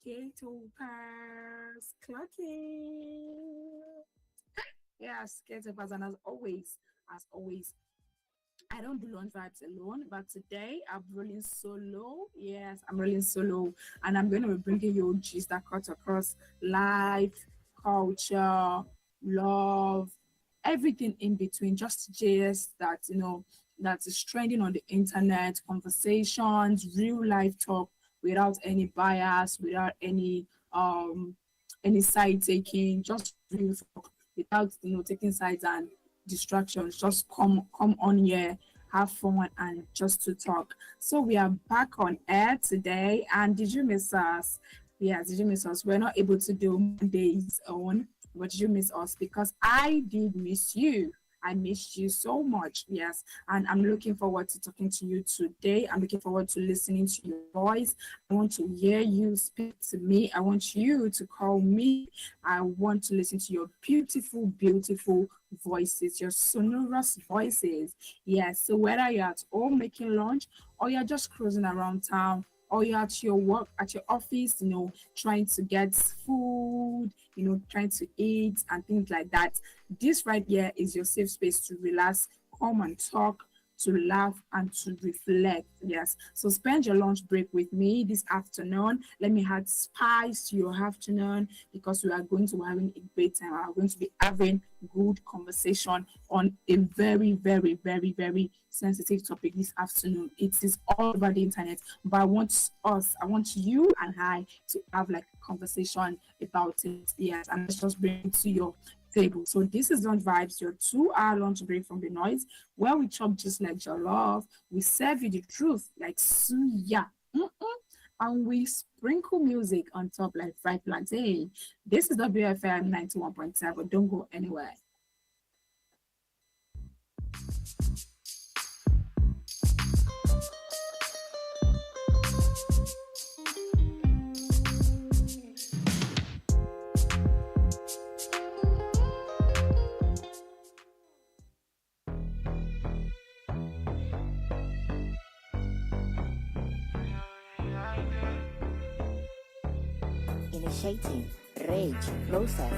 Skatopers clocking. Yeah, skatopers, and as always, I don't do launch vibes alone, but today I'm rolling solo. Yes, I'm rolling solo, and I'm going to be bringing you gist that cut across life, culture, love, everything in between. Just gist that that is trending on the internet, conversations, real life talk without any bias, without any side taking, just real talk without taking sides and distractions. Just come on here, have fun, and just to talk. So we are back on air today. And did you miss us? Yeah, did you miss us? We're not able to do Mondays on, but did you miss us? Because I did miss you. I missed you so much. Yes. And I'm looking forward to talking to you today. I'm looking forward to listening to your voice. I want to hear you speak to me. I want you to call me. I want to listen to your beautiful, beautiful voices, your sonorous voices. Yes. So whether you're at home making lunch or you're just cruising around town, or you're at your work, at your office, trying to get food, trying to eat and things like that. This right here is your safe space to relax, come and talk, to laugh and to reflect. Yes. So spend your lunch break with me this afternoon. Let me add spice to your afternoon because we are going to be having a great time. We are going to be having good conversation on a very, very, very, very sensitive topic this afternoon. It is all over the internet, but I want you and I to have like a conversation about it. Yes, and let's just bring it to your table. So this is Lunch Vibes, your 2 hour lunch break from the noise, where we chop just like your love. We serve you the truth like suya. And we sprinkle music on top like fried plantain. This is WFM 91.7. Don't go anywhere. Initiating rage process.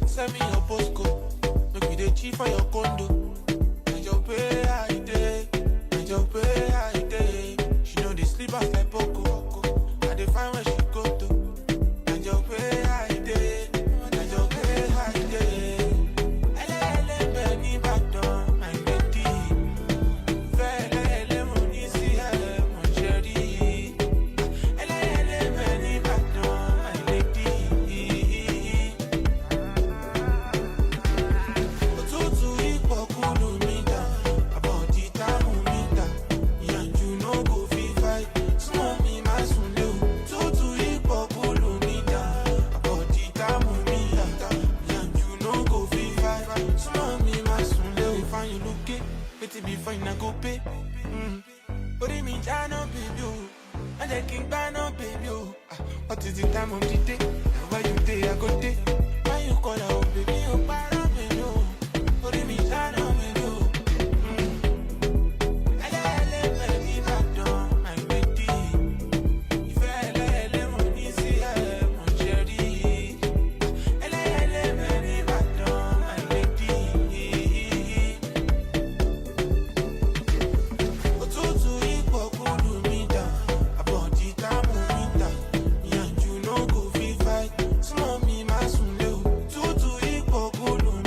Send me your postcode, make me the chief for your condo. And your pay I day, and your pay I day. She know they sleep off like Poco. I define where she go to. And your pay I day, and your pay I day. Ele Benny Badon, my lady. Ele money see ele mon chéri. Ele Benny Badon, my lady. Otutu ipo kulu mita, about the time mita. And you no go fit fight, small me my sunle. Otutu ipo kulu mita, about the time mita. And you no go fit fight, small me my sunle. If I you look it, it be fine I go pay. But it means I know baby you, and I can't buy no baby you. What is the time of the day? And why you day I go day? Why you call out baby you para baby you? But it means I know baby you. Ele baby badon, my lady. If ele money see ele mon chéri. Ele baby badon, my lady. Otutu ipo kulu mita, about the time mita. And you no go fit fight, small me my sunle. Tutu ipo kulu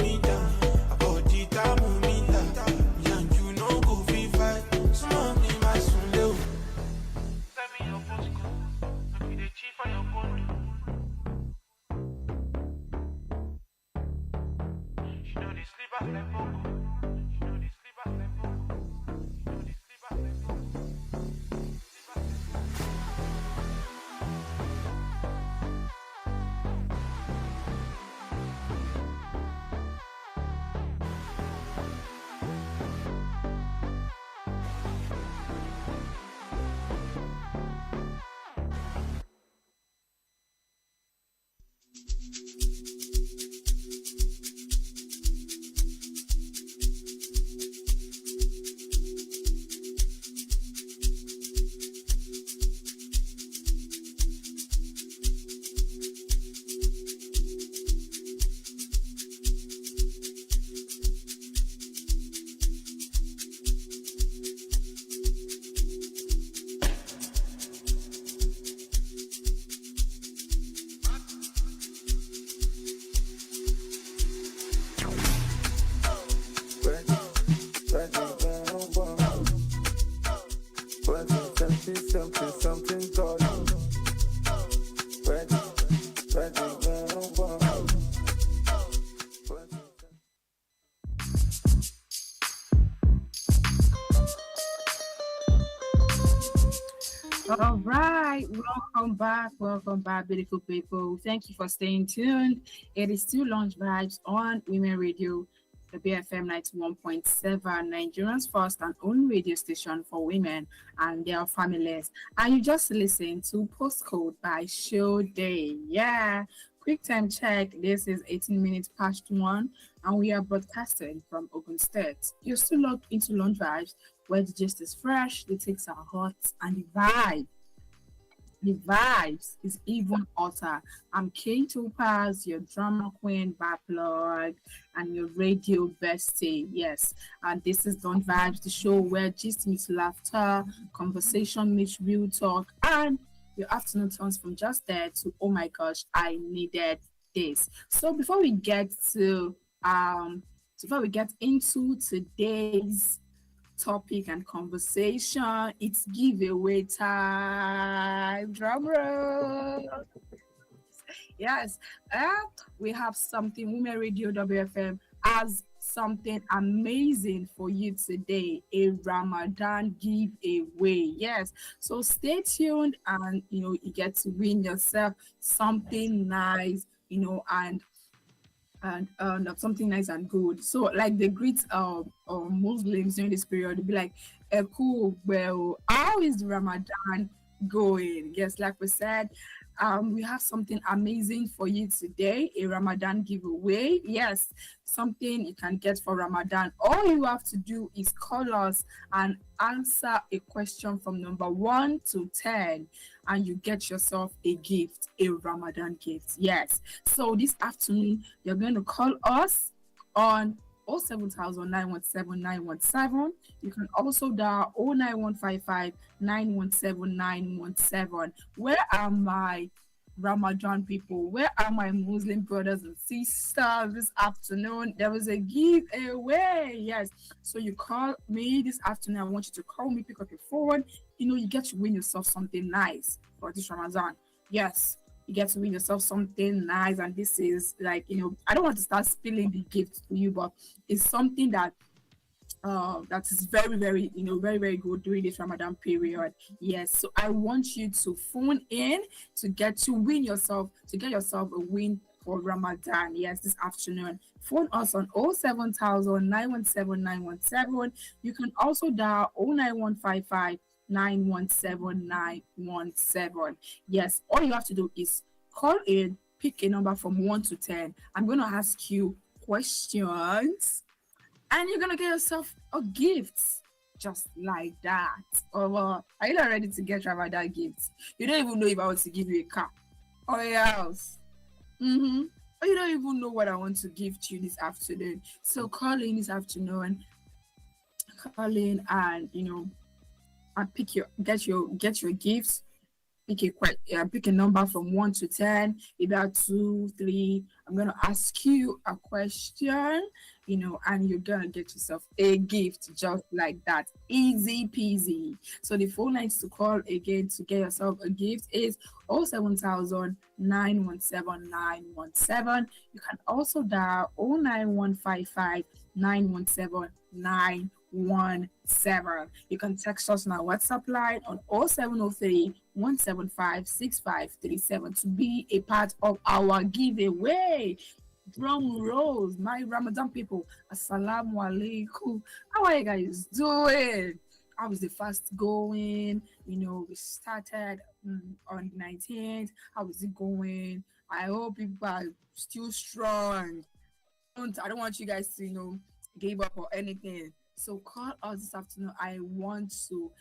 something called ready, All right, welcome back, beautiful people. Thank you for staying tuned. It is still Launch Vibes on Women Radio, the BFM 91.7, Nigerian's first and only radio station for women and their families. And you just listened to Postcode by Show Day. Yeah, quick time check. This is 18 minutes past 1, and we are broadcasting from Ogun State. You're still logged into Launch Vibes, where the gist is fresh, the takes are hot, and the vibes is even hotter. I'm Kate Topaz, your drama queen, backlog, and your radio bestie. Yes, and this is Don't Vibes, the show where gist meets laughter, conversation meets real talk, and your afternoon turns from just there to oh my gosh, I needed this. So before we get into today's topic and conversation, it's giveaway time. Drum roll. Yes, we have something. Women Radio WFM has something amazing for you today, a Ramadan giveaway. Yes, so stay tuned, and you get to win yourself something nice, and something nice and good. So like they greet Muslims during this period, they'll be like, cool, well, how is the Ramadan going? Yes, like we said, we have something amazing for you today, a Ramadan giveaway. Yes, something you can get for Ramadan. All you have to do is call us and answer a question from number 1 to 10, and you get yourself a gift, a Ramadan gift. Yes, so this afternoon you're going to call us on 07000-917-917. You can also dial 09155-917-917. Where are my Ramadan people? Where are my Muslim brothers and sisters this afternoon? There was a giveaway. Yes, so you call me this afternoon. I want you to call me, pick up your phone. You get to win yourself something nice for this Ramadan. Yes, you get to win yourself something nice, and this is like, I don't want to start spilling the gift to you, but it's something that that is very, very, very, very good during this Ramadan period. Yes, so I want you to phone in to get yourself a win for Ramadan. Yes, this afternoon. Phone us on 07000-917-917. You can also dial 09155-917-917. Yes, all you have to do is call in, pick a number from 1 to 10. I'm going to ask you questions, and you're going to get yourself a gift just like that. Are you not ready to get Ramadan gifts? You don't even know if I want to give you a car or a house. Or you don't even know what I want to give to you this afternoon. So call in this afternoon. Call in and and get your gifts. Pick a number from 1 to 10, either 2, 3. I'm gonna ask you a question, and you're gonna get yourself a gift just like that. Easy peasy. So the phone lines to call again to get yourself a gift is 07000-917-917. You can also dial 09155-917-917. You can text us on our WhatsApp line on 0703-175-6537 to be a part of our giveaway. Drum rolls, my Ramadan people. Assalamu alaikum. How are you guys doing? How is the fast going? We started on the 19th. How is it going? I hope people are still strong. I don't want you guys to give up or anything. So call us this afternoon. I want to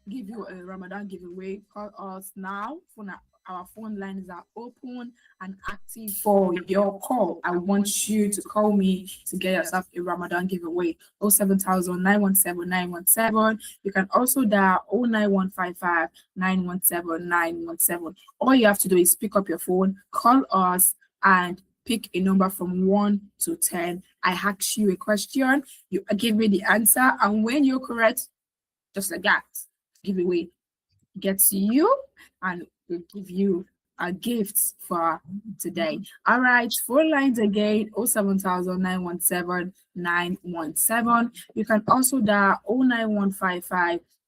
give you a Ramadan giveaway. Call us now. Our phone lines are open and active for your call. I want you to call me to get yourself a Ramadan giveaway. 07000-917-917. You can also dial 09155-917-917. All you have to do is pick up your phone, call us, and pick a number from 1 to 10. I ask you a question, you give me the answer, and when you're correct, just like that, giveaway gets you, and we'll give you a gift for today. All right, phone lines again: 070917917. You can also dial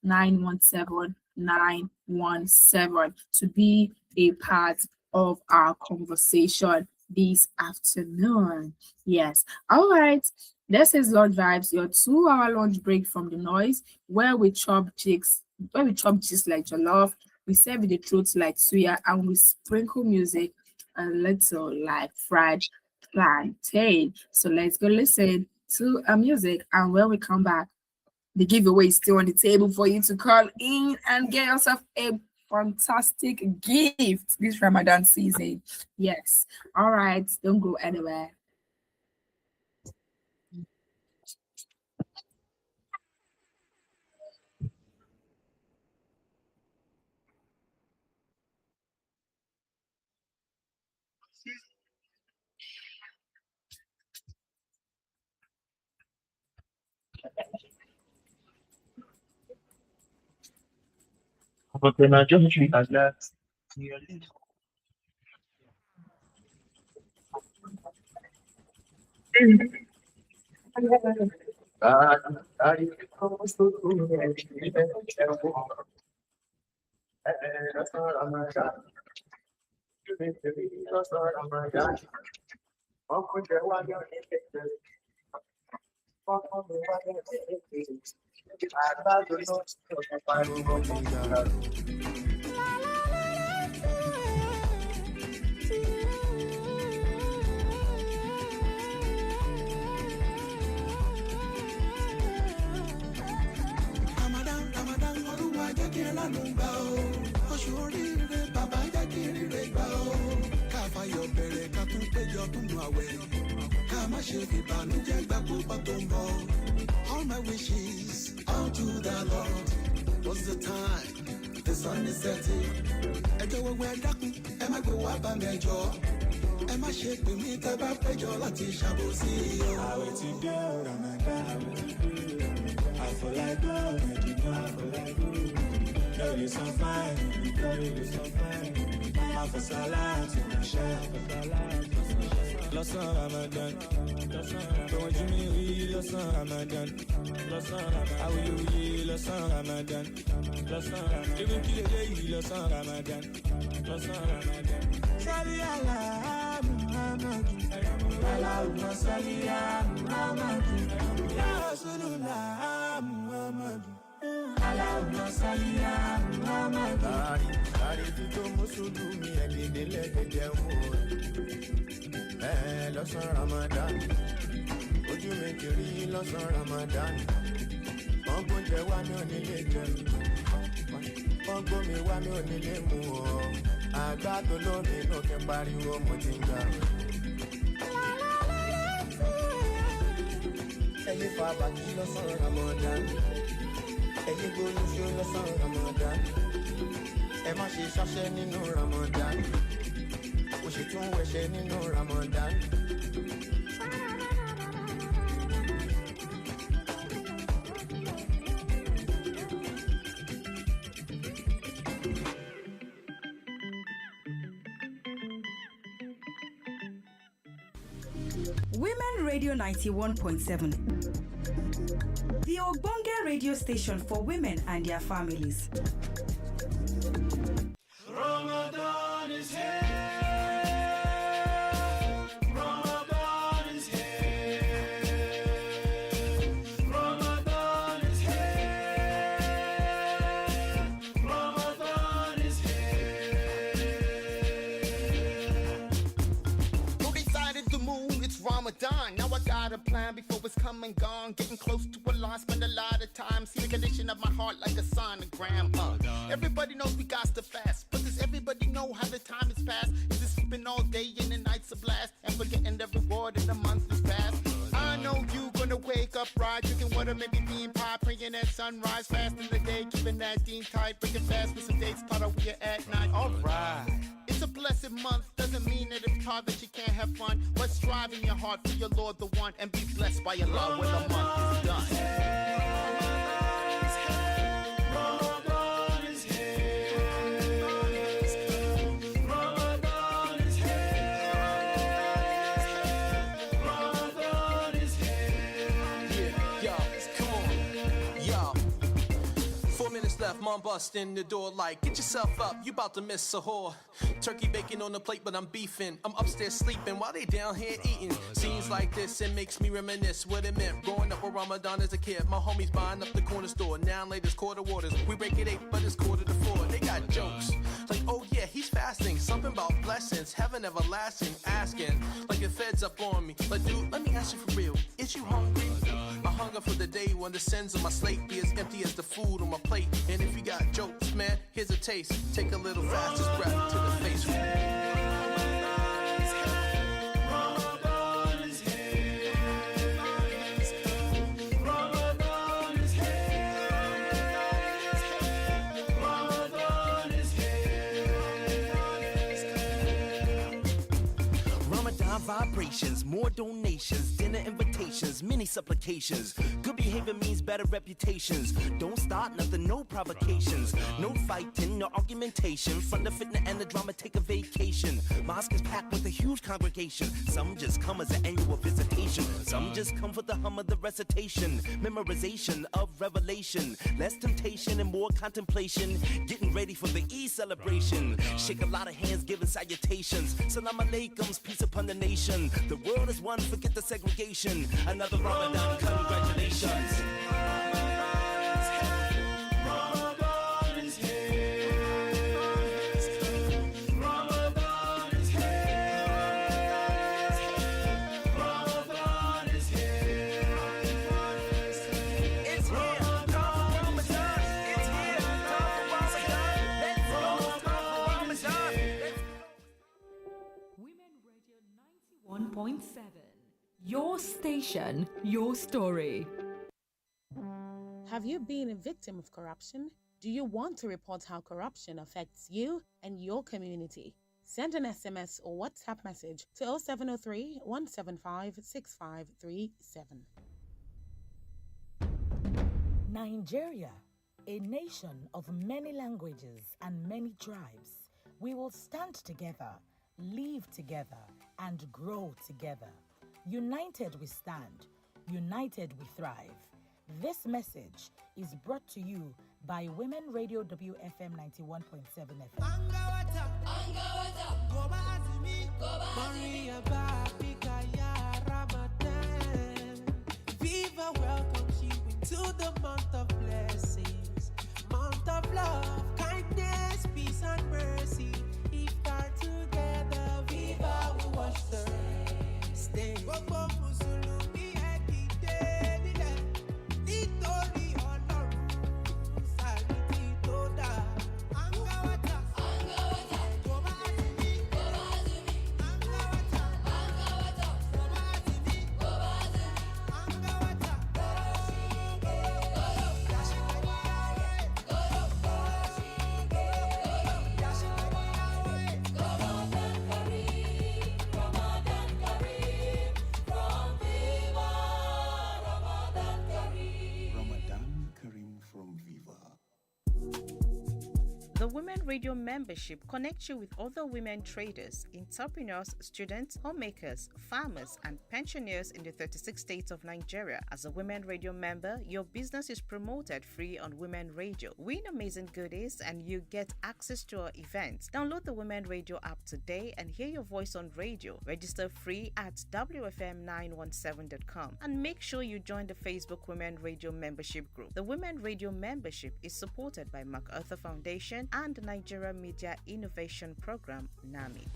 09155917917 to be a part of our conversation this afternoon. Yes. All right. This is Lunch Vibes, your 2-hour lunch break from the noise, where we chop chicks, just like jollof, we serve the truth like suya, and we sprinkle music a little like fried plantain. So let's go listen to a music, and when we come back, the giveaway is still on the table for you to call in and get yourself a fantastic gift this Ramadan season. Yes. All right. Don't go anywhere. Porque na geometry as that. Ramadan, Olúwa jẹ́ kí lánàá gbà ó. Oṣù oríire, bàbá jẹ́ kí rire gbà ó. Ká fayọ̀ bẹ̀rẹ̀ ká tún péjọ túnú àwẹ̀. Ká má ṣe fìbànújẹ́ gbà púpọ̀ tó ń bọ̀. All my wishes unto the Lord. What's the time? The sun is setting. Ẹ jọ̀wọ́ ẹ dákun, ẹ má gbé wá bá mi ẹjọ́. Ẹ má ṣe pè mí tẹ́ bá péjọ láti ṣàbòsí o. Àwẹ̀ ti dé o, Ramadan. I feel like God, you know, I feel like you. Girl, you're so fine, girl, you're so fine. I feel salad, you share. Lọ́sàn Ramadan, don't you me really lọ́sàn Ramadan, awuyewuye lọ́sàn Ramadan, even kí lè dé yìí lọ́sàn Ramadan. Sali ala Muhammadu, Allahumma sali ala Muhammadu, ya Rasulullah Muhammadu, Allahumma sali ala Muhammadu. Ari tó mùsùlùmí ẹ̀dídélé jẹun lọ́sàn Ramadan, ojú mi kiri lọ́sàn Ramadan, wọ́n gbóúnjẹ wá mi ò nílé jẹun, wọ́n gbómi wá mi ò nílé mu ọ́, àgbà tó lómi inú kí n pariwo mo ti ń gbà. Ẹyin fa bàtí lọ́sàn Ramadan, ẹyin gbólóṣó lọ́sàn Ramadan, ẹ má ṣe ṣáṣẹ́ nínú Ramadan, ó sì tún wẹ̀ṣẹ̀ nínú Ramadan. Women Radio 91.7. The Ogbonge radio station for women and their families. Ramadan is here. Ramadan is here. Ramadan is here. Ramadan is here. Who decided to move? It's Ramadan. Now I got a plan before it's come and gone. Getting close to Allah, spend a lot of time. See the condition of my heart like a sonogram. Everybody knows we got to fast, but does everybody know how the time is passed? Is it sleeping all day and the night's a blast, and forgetting the reward in the month is past? I know you gonna wake up right, drinking water, maybe being pie, praying at sunrise, fasting the day, keeping that dean tight, breaking fast with some dates, part of we at night. Alright. It's a blessed month, doesn't mean that it's hard that you can't have fun, but strive in your heart for your Lord the one, and be blessed by Allah when the month is done. Ramadan left, mom bust in the door like, get yourself up, you about to miss a whore. Turkey bacon on the plate, but I'm beefing. I'm upstairs sleeping while they down here eating. Scenes like this, it makes me reminisce what it meant growing up with Ramadan as a kid. My homies buying up the corner store. Now latest quarter waters. We break it 8, but it's quarter to 4. They got jokes like, oh yeah, he's fasting. Something about blessings, heaven everlasting. Asking like your feds up on me. Like, dude, let me ask you for real. Is you hungry? I hunger for the day when the sins on my slate be as empty as the food on my plate. And if you got jokes, man, here's a taste. Take a little fastest breath to the face. Vibrations, more donations, dinner invitations, many supplications. Good behavior means better reputations. Don't start nothing, no provocations. No fighting, no argumentation. From the fitness and the drama, take a vacation. Mosque is packed with a huge congregation. Some just come as an annual visitation. Some just come for the hum of the recitation. Memorization of revelation. Less temptation and more contemplation. Getting ready for the Eid celebration. Shake a lot of hands, giving salutations. Salam alaikums, peace upon the nation. The world is one, forget the segregation. Another Ramadan, congratulations. Women Radio 91.7. Your station, your story. Have you been a victim of corruption? Do you want to report how corruption affects you and your community? Send an SMS or WhatsApp message to 0703 175 6537. Nigeria, a nation of many languages and many tribes. We will stand together, live together, and grow together. United we stand, united we thrive. This message is brought to you by Women Radio WFM 91.7 FM. Viva welcomes you into the month of blessings, month of love, kindness, peace, and mercy. Iftar together, Viva, we wash the stay. The Women Radio membership connects you with other women traders, entrepreneurs, students, homemakers, farmers, and pensioners in the 36 states of Nigeria. As a Women Radio member, your business is promoted free on Women Radio. Win amazing goodies and you get access to our events. Download the Women Radio app today and hear your voice on radio. Register free at WFM917.com and make sure you join the Facebook Women Radio membership group. The Women Radio membership is supported by MacArthur Foundation and the Nigeria Media Innovation Program, NAMI.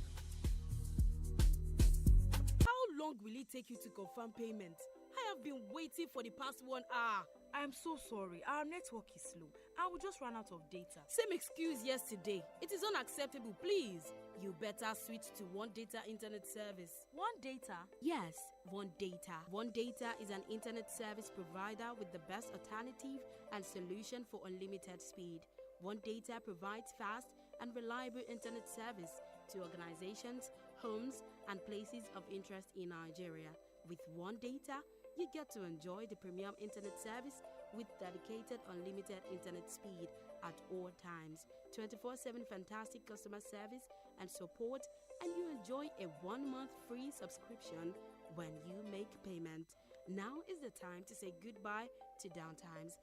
How long will it take you to confirm payment? I have been waiting for the past 1 hour. I am so sorry. Our network is slow. I will just run out of data. Same excuse yesterday. It is unacceptable, please. You better switch to One Data Internet Service. One Data? Yes, One Data. One Data is an internet service provider with the best alternative and solution for unlimited speed. One Data provides fast and reliable internet service to organizations, homes, and places of interest in Nigeria. With One Data, you get to enjoy the premium internet service with dedicated unlimited internet speed at all times, 24/7 fantastic customer service and support, and you enjoy a 1-month free subscription when you make payment. Now is the time to say goodbye to downtimes.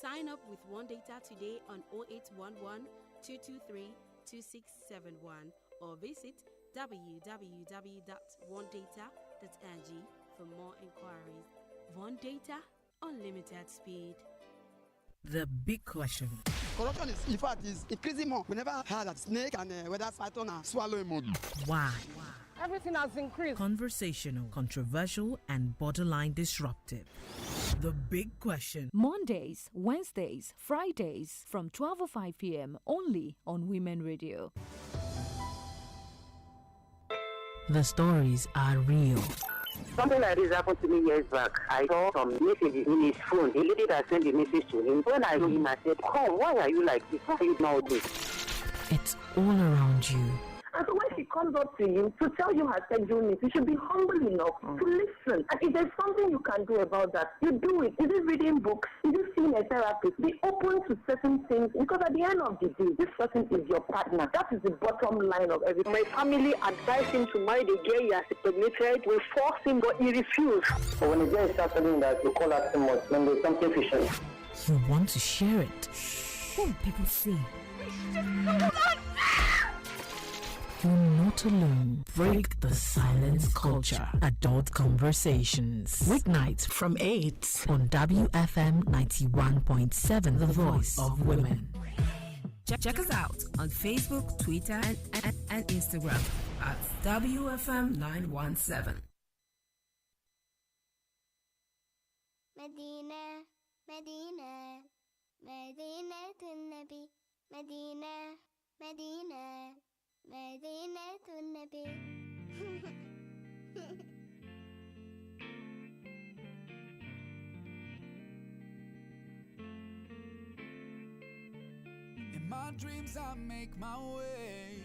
Sign up with One Data today on 0811 223 2671 or visit www.onedata.ng for more inquiries. One Data, unlimited speed. The big question. Corruption is, in fact, is increasing more. We never heard that snake and whether python are swallowing money. Why? Everything has increased. Conversational, controversial, and borderline disruptive. The big question. Mondays, Wednesdays, Fridays from 12:05 p.m. only on Women Radio. The stories are real. Something like this happened to me years back. I saw some messages in his phone. A lady that sent the message to him. When I told him, I said, "Come, why are you like this? Why are you now this?" It's all around you. And so when she comes up to you to tell you her sexual needs, you should be humble enough to listen. And if there's something you can do about that, you do it. Is it reading books? Is it seeing a therapist? Be open to certain things, because at the end of the day, this person is your partner. That is the bottom line of everything. My family advised him to marry the girl he has impregnated. We forced him, but he refused. But when the girl starts telling that you call her too much, then there's something fishy. You want to share it. What will people say? You're not alone. Break the silence culture. Adult Conversations. Weeknights from 8 on WFM 91.7, the voice of women. Check us out on Facebook, Twitter, and Instagram at WFM 917. Medina, Medina, Medina to Nabi, Medina, Medina. Medina to Nabi. In my dreams I make my way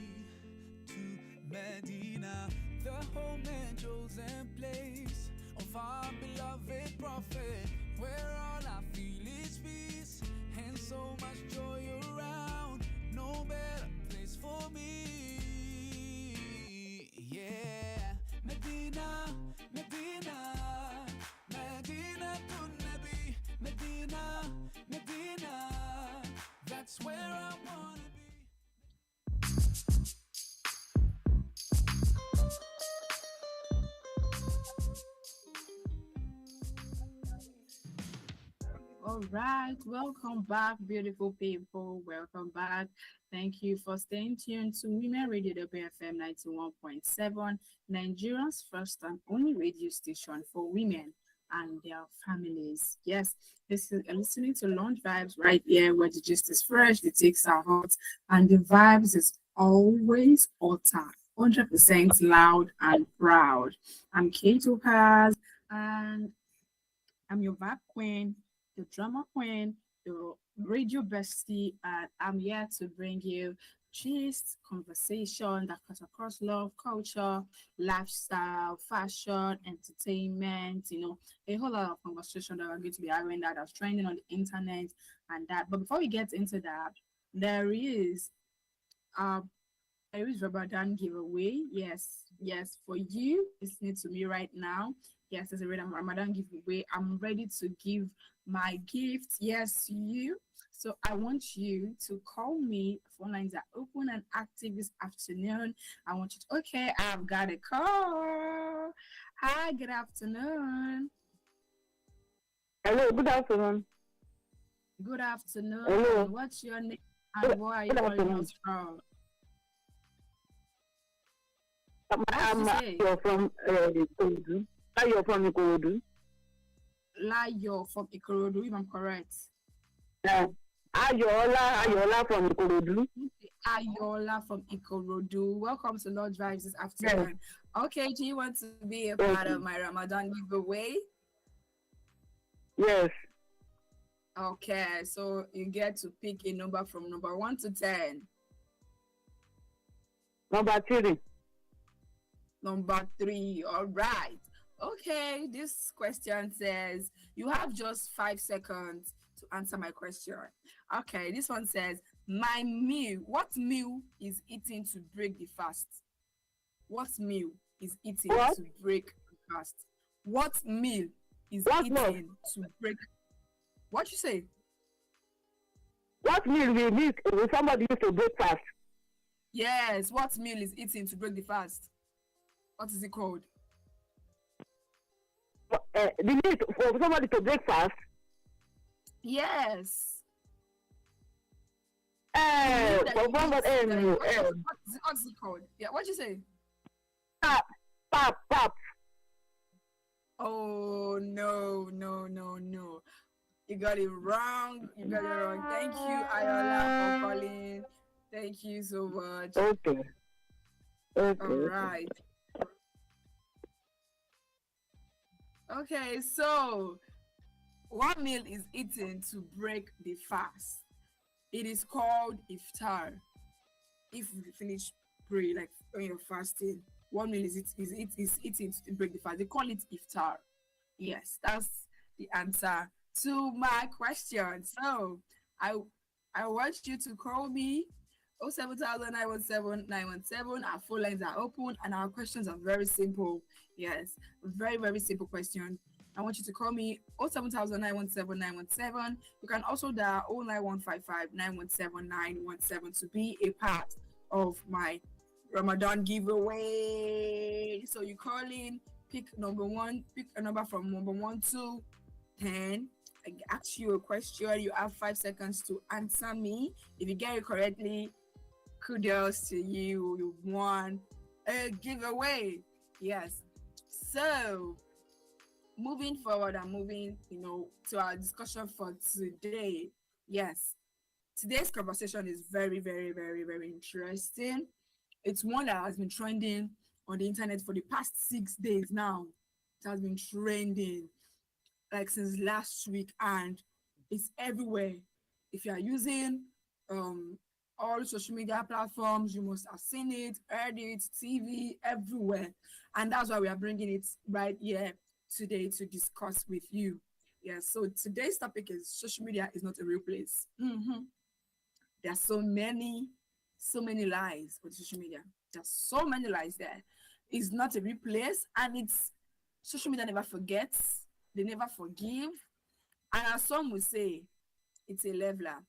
to Medina, the home and chosen place of our beloved prophet, where all I feel is peace and so much joy around. No better place for me. Yeah, Medina, Medina, Medina to Nabi, Medina, Medina, that's where I wanna be. All right, welcome back, beautiful people. Welcome back. Thank you for staying tuned to Women Radio WFM 91.7, Nigeria's first and only radio station for women and their families. Yes, this is listening to Launch Vibes right here, where the gist is fresh, the takes are hot, and the vibes is always hotter, 100% loud and proud. I'm Kate Opaz, and I'm your vibe queen, the drama queen, the radio bestie, and I'm here to bring you gist, conversation that cuts across love, culture, lifestyle, fashion, entertainment, a whole lot of conversation that we're going to be having that's trending on the internet and that. But before we get into that, there is Ramadan giveaway. Yes, for you listening to me right now. Yes, there's a Ramadan giveaway. I'm ready to give my gift, yes, to you. So I want you to call me. Phone lines are open and active this afternoon. I want you to, okay, I've got a call. Hi, good afternoon. Hello, good afternoon. Good afternoon. Hello. What's your name and where are you calling us from? You're from Ikorodu. You're from Ikorodu. Layo from Ikorodu, if I'm correct. Ayola from Ikorodu. Ayola from Ikorodu. Welcome to Lord Vibes this afternoon. Yes. Okay, do you want to be a part of my Ramadan giveaway? Yes. Okay, so you get to pick a number from number 1 to 10. Number 3. Number 3, all right. Okay, this question says, you have just 5 seconds to answer my question. Okay, this one says, my meal, what meal is eaten to break the fast? What meal is eaten to break the fast? What meal is eaten to break? What you say? What meal will somebody use to breakfast? Yes, what meal is eaten to break the fast? What is it called? The meal for somebody to breakfast? Yes. For somebody, what's it called? Yeah, what'd you say? Pap. Oh, no. You got it wrong. Thank you, Ayola, for calling. Thank you so much. Okay. All right. Okay, so what meal is eaten to break the fast? It is called iftar. If you finish pray, like when you're fasting, one meal is eaten to break the fast. They call it iftar. Yes, that's the answer to my question. So I want you to call me 070917917. Our phone lines are open and our questions are very simple. Yes, very, very simple question. I want you to call me 070917917. You can also dial 09155917917 to be a part of my Ramadan giveaway. So you call in, pick a number from number 1 to 10. I ask you a question. You have 5 seconds to answer me. If you get it correctly, kudos to you. You won a giveaway. Yes. So moving forward and moving, to our discussion for today. Yes. Today's conversation is very, very, very, very interesting. It's one that has been trending on the internet for the past 6 days now. It has been trending like since last week, and it's everywhere. If you are using all social media platforms, you must have seen it, heard it, TV, everywhere. And that's why we are bringing it right here today to discuss with you. Yeah, so today's topic is social media is not a real place. There are so many lies on social media. There's so many lies there. It's not a real place, and it's social media never forgets, they never forgive, and as some will say, it's a leveler.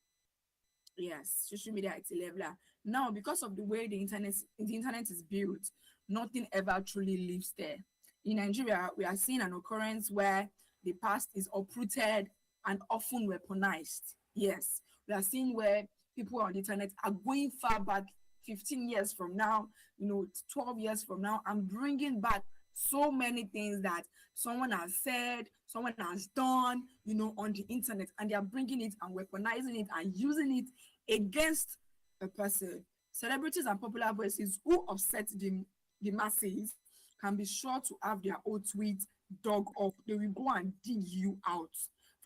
Yes, social media, it's a leveler. Now, because of the way the internet is built, nothing ever truly lives there. In Nigeria, we are seeing an occurrence where the past is uprooted and often weaponized. Yes, we are seeing where people on the internet are going far back, 15 years from now, 12 years from now, and bringing back so many things that someone has said, someone has done, on the internet, and they are bringing it and weaponizing it and using it against a person. Celebrities and popular voices who upset the masses can be sure to have their old tweets dug up. They will go and dig you out,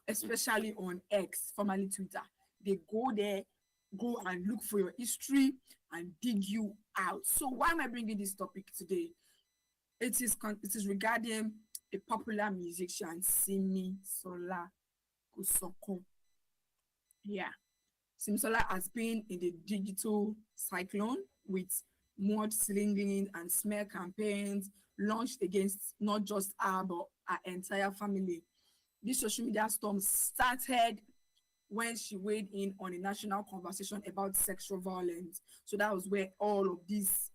especially on X, formerly Twitter. They go there, go and look for your history and dig you out. So why am I bringing this topic today? It is regarding a popular musician, Simisola Kosoko. Yeah. Simisola has been in the digital cyclone with mud slinging and smear campaigns launched against not just her, but her entire family. This social media storm started when she weighed in on a national conversation about sexual violence. So that was where all of this,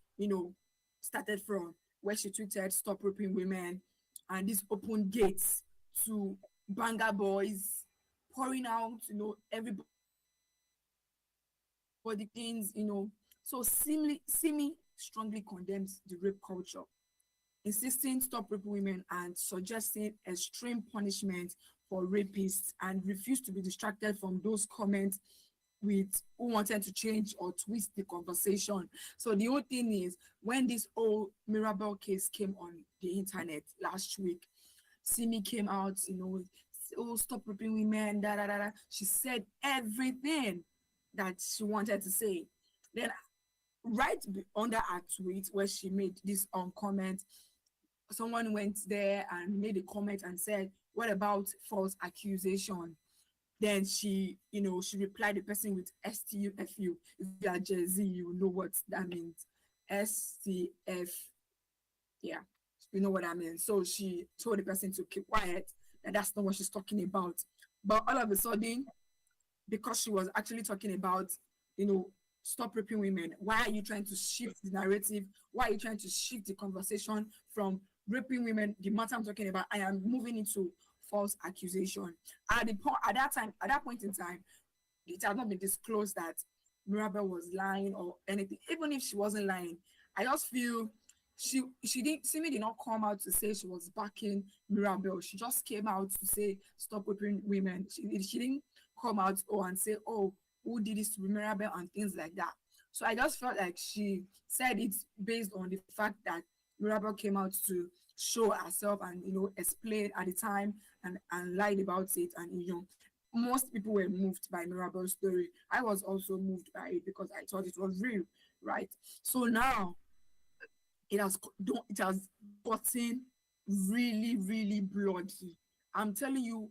started from, where she tweeted, "Stop raping women," and this opened gates to banger boys pouring out, everybody things, So Simi strongly condemns the rape culture, insisting stop raping women and suggesting extreme punishment for rapists, and refused to be distracted from those comments with who wanted to change or twist the conversation. So the whole thing is, when this whole Mirabel case came on the internet last week, Simi came out, stop raping women, da da da da. She said everything that she wanted to say. Then right under her tweet where she made this comment, someone went there and made a comment and said, "What about false accusation?" Then she replied the person with STFU. If you are Jay-Z, you know what that means. STF. Yeah, you know what I mean. So she told the person to keep quiet, and that's not what she's talking about. But all of a sudden, because she was actually talking about, stop raping women. Why are you trying to shift the narrative? Why are you trying to shift the conversation from raping women, the matter I'm talking about? I am moving into false accusation. At that point in time, it had not been disclosed that Mirabel was lying or anything. Even if she wasn't lying, I just feel Simi did not come out to say she was backing Mirabel. She just came out to say stop raping women. She didn't come out and say, oh, who did this to Mirabel and things like that. So I just felt like she said it based on the fact that Mirabel came out to show herself and explain at the time and lied about it, and most people were moved by Mirabel's story. I was also moved by it because I thought it was real, right? So now it has gotten really, really bloody. I'm telling you,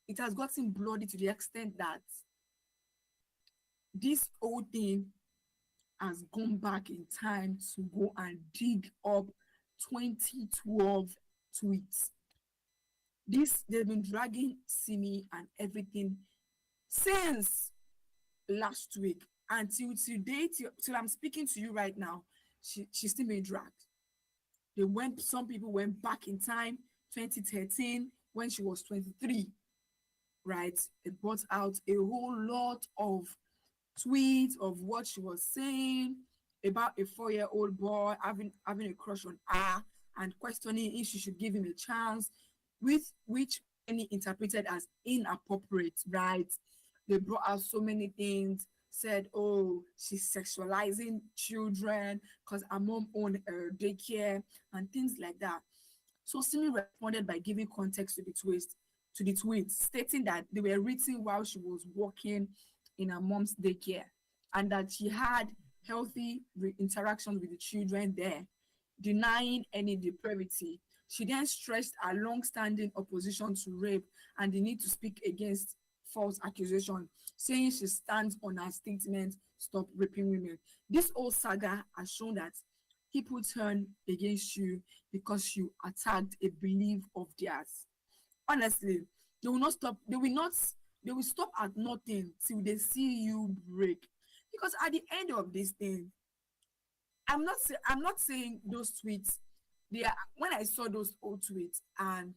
it has gotten bloody to the extent that this whole thing has gone back in time to go and dig up 2012 tweets. They've been dragging Simi and everything since last week until today, till I'm speaking to you right now. She's still being dragged. Some people went back in time, 2013, when she was 23, right? It brought out a whole lot of tweets of what she was saying about a 4-year-old boy having a crush on her and questioning if she should give him a chance, with which many interpreted as inappropriate, right? They brought out so many things, said, oh, she's sexualizing children because her mom owned a daycare and things like that. So Simi responded by giving context to the tweets, stating that they were written while she was working in her mom's daycare and that she had healthy interactions with the children there, denying any depravity. She then stressed her long-standing opposition to rape and the need to speak against false accusation, saying she stands on her statement, stop raping women. This whole saga has shown that people turn against you because you attacked a belief of theirs. Honestly, they will stop at nothing till they see you break. Because at the end of this thing, I'm not saying those tweets. When I saw those old tweets, and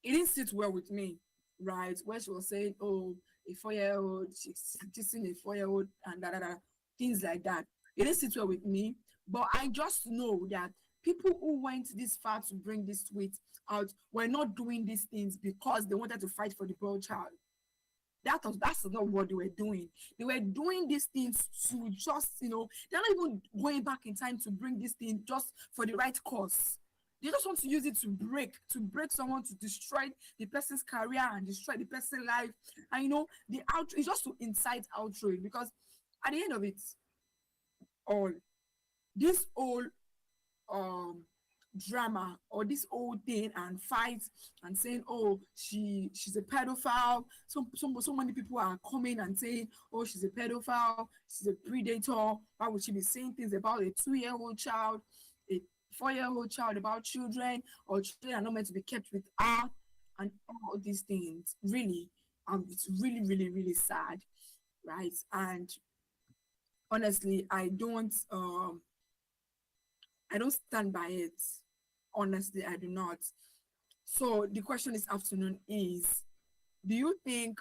it didn't sit well with me, right? Where she was saying, "Oh, a 4-year-old, she's kissing a 4-year-old," and things like that. It didn't sit well with me. But I just know that people who went this far to bring this tweet out were not doing these things because they wanted to fight for the girl child. That's not what they were doing. They were doing these things to just, they're not even going back in time to bring this thing just for the right cause. They just want to use it to break someone, to destroy the person's career and destroy the person's life. And the outrage is just to incite outrage, because at the end of it all, this whole drama or this whole thing and fight and saying, oh, she's a pedophile. So many people are coming and saying, oh, she's a pedophile, she's a predator. Why would she be saying things about a 2-year-old child, a 4-year-old child, about children, or children are not meant to be kept with her, and all these things? Really, it's really, really, really sad, right? And honestly, I don't stand by it. Honestly, I do not. So the question this afternoon is, do you think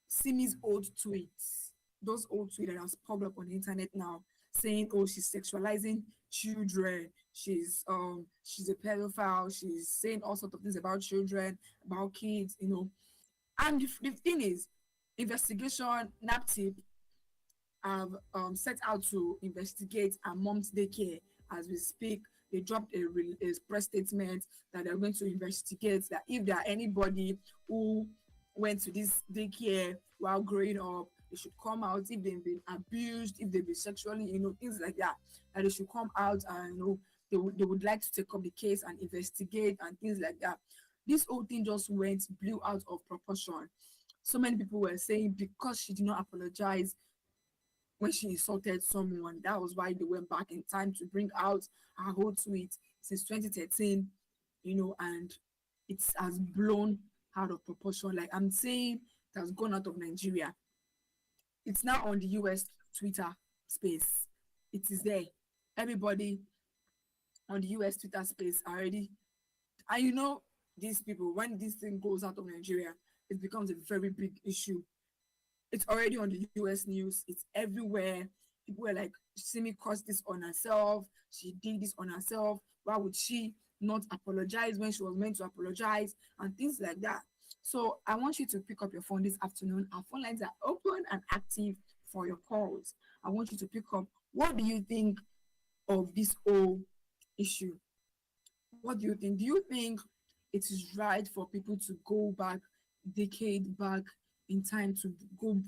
Simi's old tweets, those old tweets that has popped up on the internet now, saying, oh, she's sexualizing children, she's a pedophile, she's saying all sorts of things about children, about kids, and the thing is, investigation, NAPTIP have set out to investigate her mom's daycare as we speak. They dropped a press statement that they're going to investigate that if there are anybody who went to this daycare while growing up, they should come out. If they've been abused, if they've been sexually, things like that, that they should come out and they would like to take up the case and investigate and things like that. This whole thing just blew out of proportion. So many people were saying because she did not apologize when she insulted someone, that was why they went back in time to bring out her whole tweet since 2013, and it has blown out of proportion. Like I'm saying, that has gone out of Nigeria. It's now on the US Twitter space. It is there. Everybody on the US Twitter space already. And you know, these people, when this thing goes out of Nigeria, it becomes a very big issue. It's already on the US news. It's everywhere. People were like, Simi caused this on herself. She did this on herself. Why would she not apologize when she was meant to apologize? And things like that. So I want you to pick up your phone this afternoon. Our phone lines are open and active for your calls. I want you to pick up. What do you think of this whole issue? What do you think? Do you think it is right for people to go back, decade back in time, to go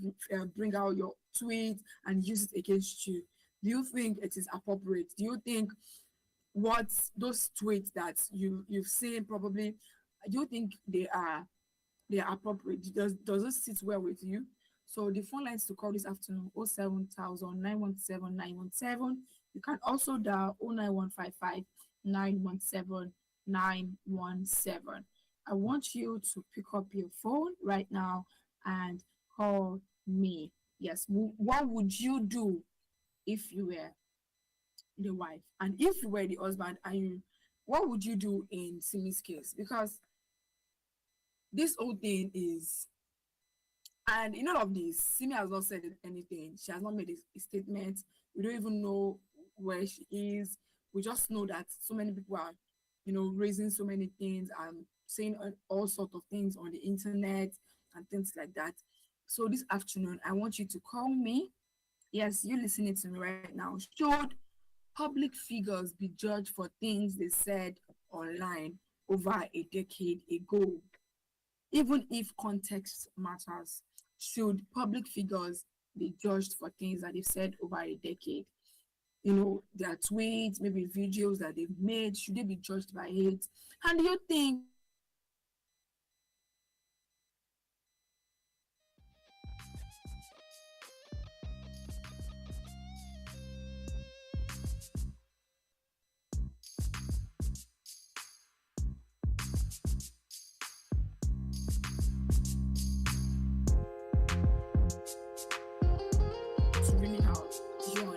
bring out your tweet and use it against you? Do you think it is appropriate? Do you think what those tweets that you've seen probably, do you think they are appropriate? Does it sit well with you? So the phone lines to call this afternoon, 07000 917 917. You can also dial 09155 917 917. I want you to pick up your phone right now and call me. Yes, what would you do if you were the wife? And if you were the husband, what would you do in Simi's case? Because this whole thing is, and in all of this, Simi has not said anything. She has not made a statement. We don't even know where she is. We just know that so many people are, raising so many things and saying all sorts of things on the internet and things like that. So this afternoon, I want you to call me. Yes, you're listening to me right now. Should public figures be judged for things they said online over a decade ago? Even if context matters, should public figures be judged for things that they've said over a decade? Their tweets, maybe videos that they've made, should they be judged by it? And do you think to bring it out? John.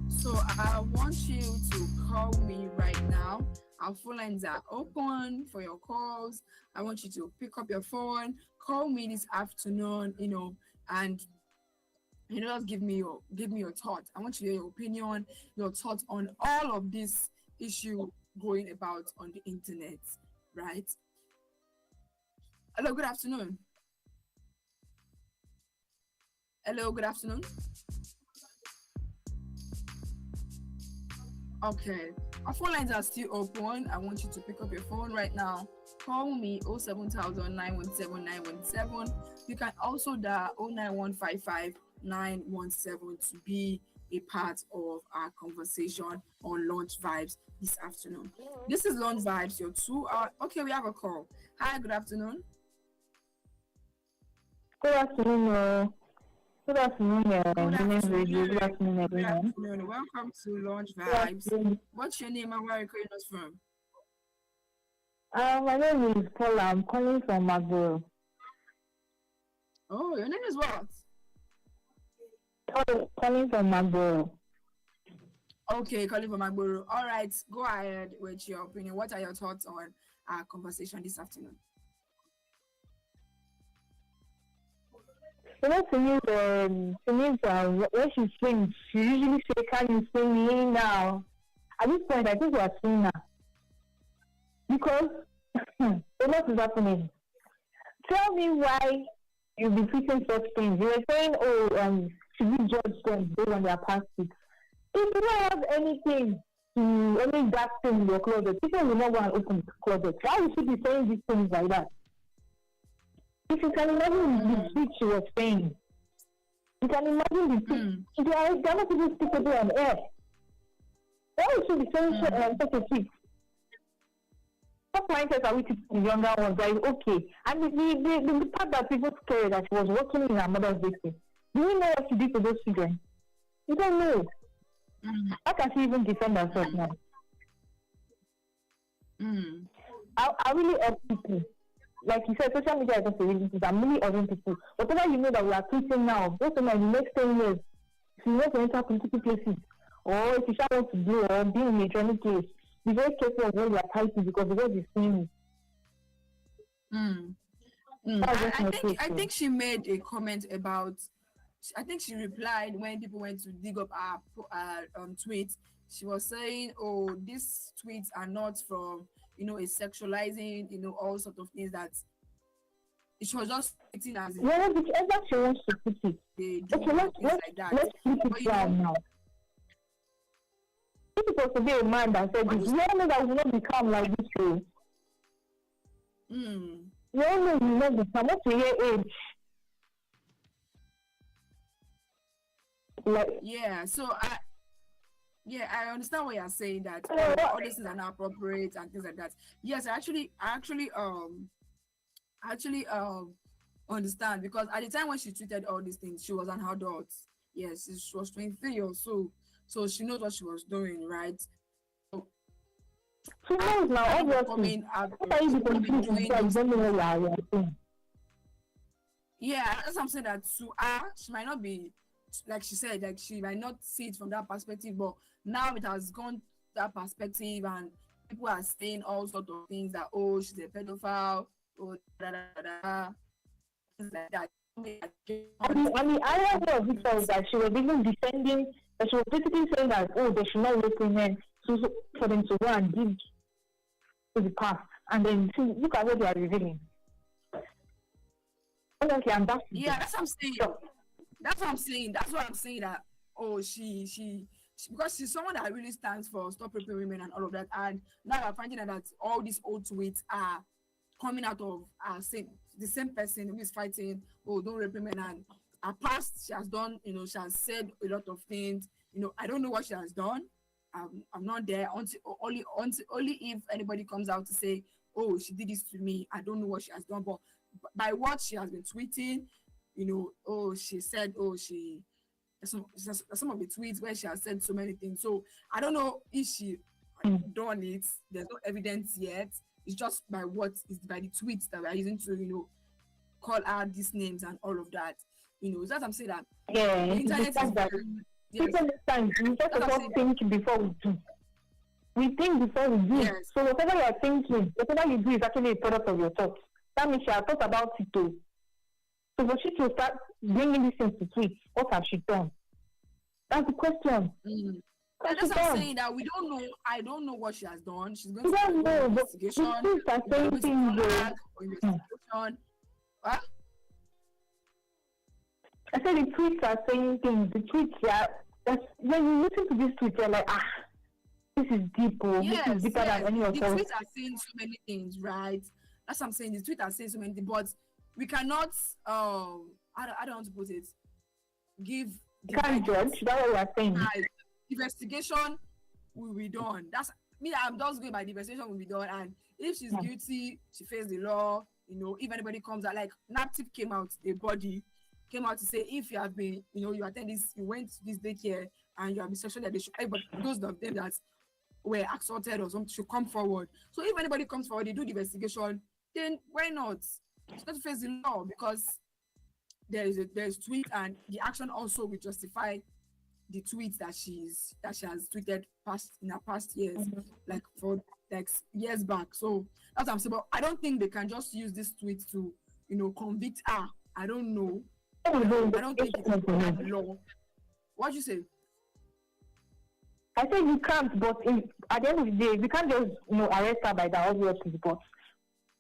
So I want you to call me right now. Our phone lines are open for your calls. I want you to pick up your phone, call me this afternoon, and just give me your thoughts. I want you to hear your opinion, your thoughts on all of this issue going about on the internet, right? Hello, good afternoon. Hello, good afternoon. Okay, our phone lines are still open. I want you to pick up your phone right now. Call me 07000 917 917. You can also dial 09155 917 to be a part of our conversation on Launch Vibes this afternoon. This is Launch Vibes, your 2 hour. Okay, we have a call. Hi, good afternoon. Good afternoon. Good afternoon, Good afternoon. Good afternoon, Good everyone. afternoon. Welcome to Launch Good Vibes. afternoon. What's your name and where are you calling us from? My name is Paula. I'm calling from Magboro. Oh, your name is what? Calling from Magboro. Okay, calling from Agboro. All right, go ahead with your opinion. What are your thoughts on our conversation this afternoon? When she sings, she usually say, "Can you sing me now?" At this point, I think we are singing now. Because a lot is happening. Tell me why you'll be tweeting such things. You were saying, should we judge them based on their past tweets? If you don't have anything only that thing in your closet. People will not go and open the closet. Why would she be saying these things like that? If you can imagine the tweet she was saying, you can imagine the tweet. They are not even speakable on air. Why would she be saying such a tweet? What mindset are we teaching the younger ones? That is okay. And the part that people scared that she was working in her mother's business. Do you know what she did to those children? You don't know. How can she even defend herself now? I really urge people. Like you said, social media is just a reason. I'm really urging people. Whatever you know that we are teaching now, just in the next 10 years, if you want to enter political places, or if you want to do or be in a journey case, be very careful of what you are typing because the word is saying. I think she made a comment about. I think she replied when people went to dig up our tweets. She was saying, "Oh, these tweets are not from a sexualizing, all sort of things that." She was just tweeting as whichever she wants to put it. Let's keep it down now. It's supposed to be a man that said this. We all know that we will not become like this way. We all know we will not become. What's your age? I understand what you're saying that all these things are not appropriate and things like that. Yes, I actually understand because at the time when she tweeted all these things, she was an adult. Yes, she was 23 or so she knows what she was doing, right? She knows now, obviously. Yeah, that's what I'm saying, that to her, she might not be, like she said, like she might not see it from that perspective, but now it has gone that perspective and people are saying all sorts of things that, oh, she's a pedophile, oh, things like that. And the irony of it was that she was even defending, that she was basically saying that, oh, they should not rape women for them to go and dig to the past. And then see, look at what they are revealing. Honestly, and that's that's what I'm saying. That's what I'm saying. That's what I'm saying, that she because she's someone that really stands for stop raping women and all of that. And now I'm finding out that all these old tweets are coming out of the same person who is fighting, oh, don't rape women. And her past, she has done, she has said a lot of things. I don't know what she has done. I'm not there only if anybody comes out to say, oh, she did this to me. I don't know what she has done, but by what she has been tweeting, oh, she said, oh, some of the tweets where she has said so many things. So I don't know if she done it. There's no evidence yet. It's just by by the tweets that we're using to, call out these names and all of that. That's what I'm saying, that the internet is very, people understand. We first of all think before we do. We think before we do. Yes. So whatever you are thinking, whatever you do is actually a product of your thoughts. That means she has thought about it too. So for she to start bringing these things to tweets, what has she done? That's the question. That's what I'm saying, that we don't know. I don't know what she has done. She's going to do an investigation. The tweets are saying things. What? I said the tweets are saying things. The tweets are, when you listen to these tweets, you're like, this is deep, this is deeper than any of us. The tweets are saying so many things, right? That's what I'm saying. The tweets are saying so many things, but we cannot, I don't want to put it, give... You can't judge, that's what we are saying. Right. Investigation will be done. That's me. I'm just going by the investigation will be done, and if she's guilty, she faces the law. If anybody comes out, like NAPTIP came out, a body came out to say, if you have been, you attend this, you went to this daycare and you have been sexually, they should, but those of them that were assaulted or something should come forward. So if anybody comes forward, they do the investigation, then why not? She's going to face the law, because there's tweet, and the action also will justify the tweets that she has tweeted in her past years, like years back. So that's what I'm saying. But I don't think they can just use this tweet to, convict her. I don't know. I don't think it's the law. What you say? I said you can't, but at the end of the day, we can't just arrest her by the obvious report.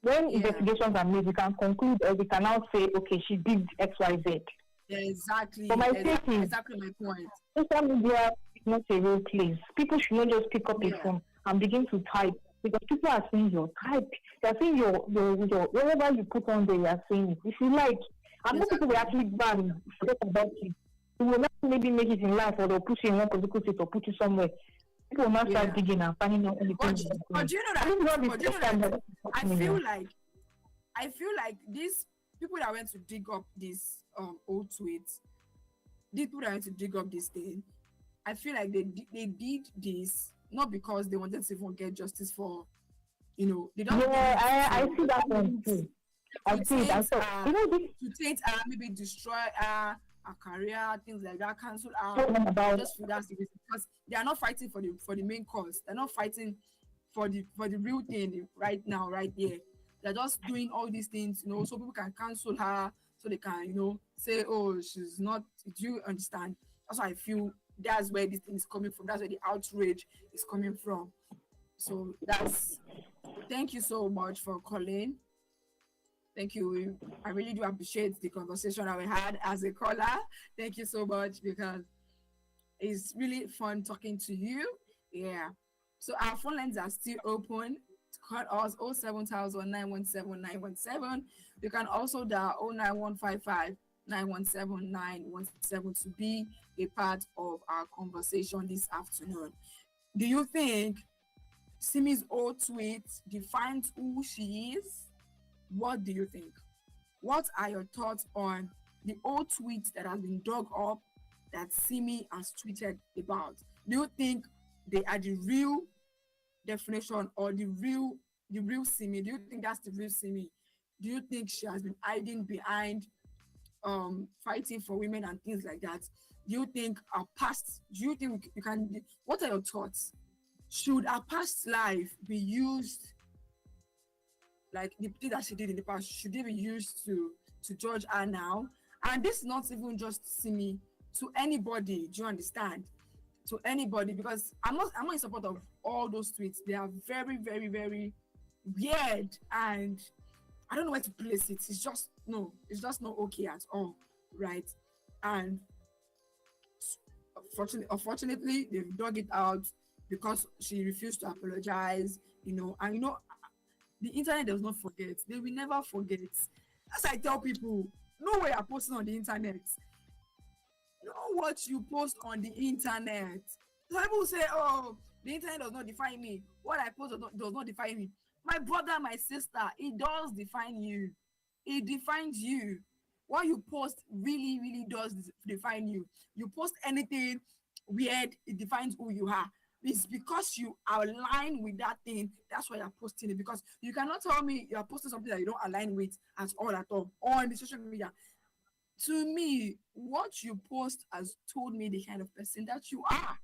When investigations are made, we can conclude, or we can now say, okay, she did X, Y, Z. Yeah, exactly. But my exactly my point. Social media not a real place. People should not just pick up a phone and begin to type, because people are seeing your type. They are seeing your whatever you put on there. They are seeing it. If you like, and most people will actually ban forget about it. You will not maybe make it in life, or they'll put you in one particular state or put you somewhere. People will not start digging and finding out anything. But you know that, I feel like these people that went to dig up this old tweets, these people that went to dig up this thing, I feel like they did this not because they wanted to even get justice for, they don't. Yeah, I see that one too. I see that. So, to take maybe destroy a career, things like that, cancel just for that, because they are not fighting for the main cause. They're not fighting for the real thing right now, right here. They're just doing all these things, so people can cancel her, so they can, say, oh, she's not. Do you understand? That's why I feel that's where this thing is coming from. That's where the outrage is coming from. So thank you so much for calling. Thank you. I really do appreciate the conversation that we had as a caller. Thank you so much, because it's really fun talking to you. Yeah. So our phone lines are still open. Call us 07000 917 917. You can also dial 09155 917 917 to be a part of our conversation this afternoon. Do you think Simi's old tweet defines who she is? What do you think? What are your thoughts on the old tweets that have been dug up that Simi has tweeted about? Do you think they are the real definition, or the real Simi? Do you think that's the real Simi? Do you think she has been hiding behind fighting for women and things like that? Do you think our past, what are your thoughts? Should our past life be used, like the thing that she did in the past, should they be used to judge her now? And this is not even just Simi, to anybody. Do you understand? To anybody, because I'm not in support of all those tweets. They are very, very, very weird, and I don't know where to place it. It's just not okay at all, right? And unfortunately, they've dug it out because she refused to apologize, and the internet does not forget. They will never forget. As I tell people, know what you're posting on the internet. Know what you post on the internet. Some people say, oh, the internet does not define me. What I post does not define me. My brother, my sister, it does define you. It defines you. What you post really, really does define you. You post anything weird, it defines who you are. It's because you align with that thing. That's why you're posting it. Because you cannot tell me you're posting something that you don't align with at all on the social media. To me, what you post has told me the kind of person that you are.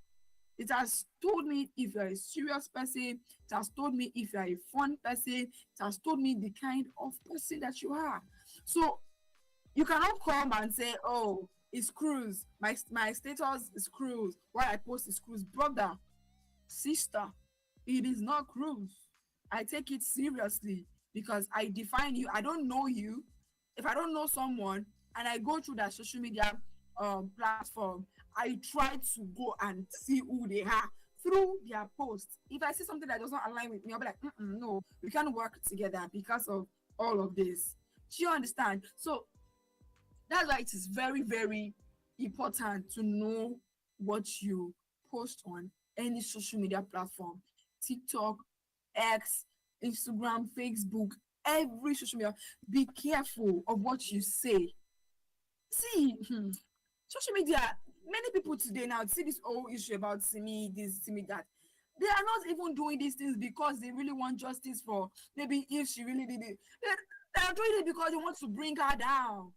It has told me if you're a serious person. It has told me if you're a fun person. It has told me the kind of person that you are. So you cannot come and say, oh, it's cruise. My status is cruise. What I post is cruise. Brother, sister, it is not cruise. I take it seriously because I define you. I don't know you. If I don't know someone and I go through that social media platform, I try to go and see who they are through their posts. If I see something that does not align with me, I'll be like, no, we can't work together because of all of this. Do you understand? So that's why it is very, very important to know what you post on any social media platform. TikTok, X, Instagram, Facebook, every social media. Be careful of what you say. See, social media, many people today now see this whole issue about Simi, this, Simi, that. They are not even doing these things because they really want justice for maybe if she really did it. They are doing it because they want to bring her down.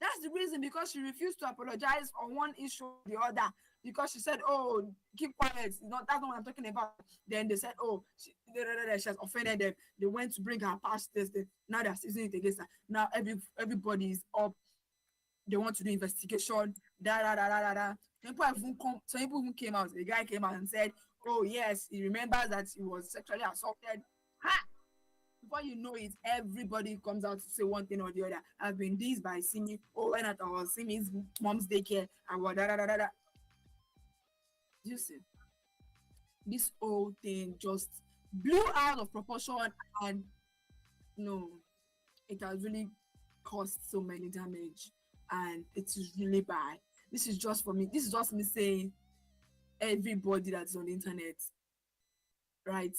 That's the reason, because she refused to apologize on one issue or the other. Because she said, oh, keep quiet. That's not what I'm talking about. Then they said, oh, she has offended them. They went to bring her past this. Now they're seizing it against her. Now everybody is up. They want to do investigation. Some people even came out. The guy came out and said, oh, yes, he remembers that he was sexually assaulted. Ha! Before you know it, everybody comes out to say one thing or the other. I've been this by Simi. Oh, when I was Simi's mom's daycare. You see, this whole thing just blew out of proportion, and no, it has really caused so many damage, and it is really bad. This is just for me. This is just me saying, everybody that's on the internet, right?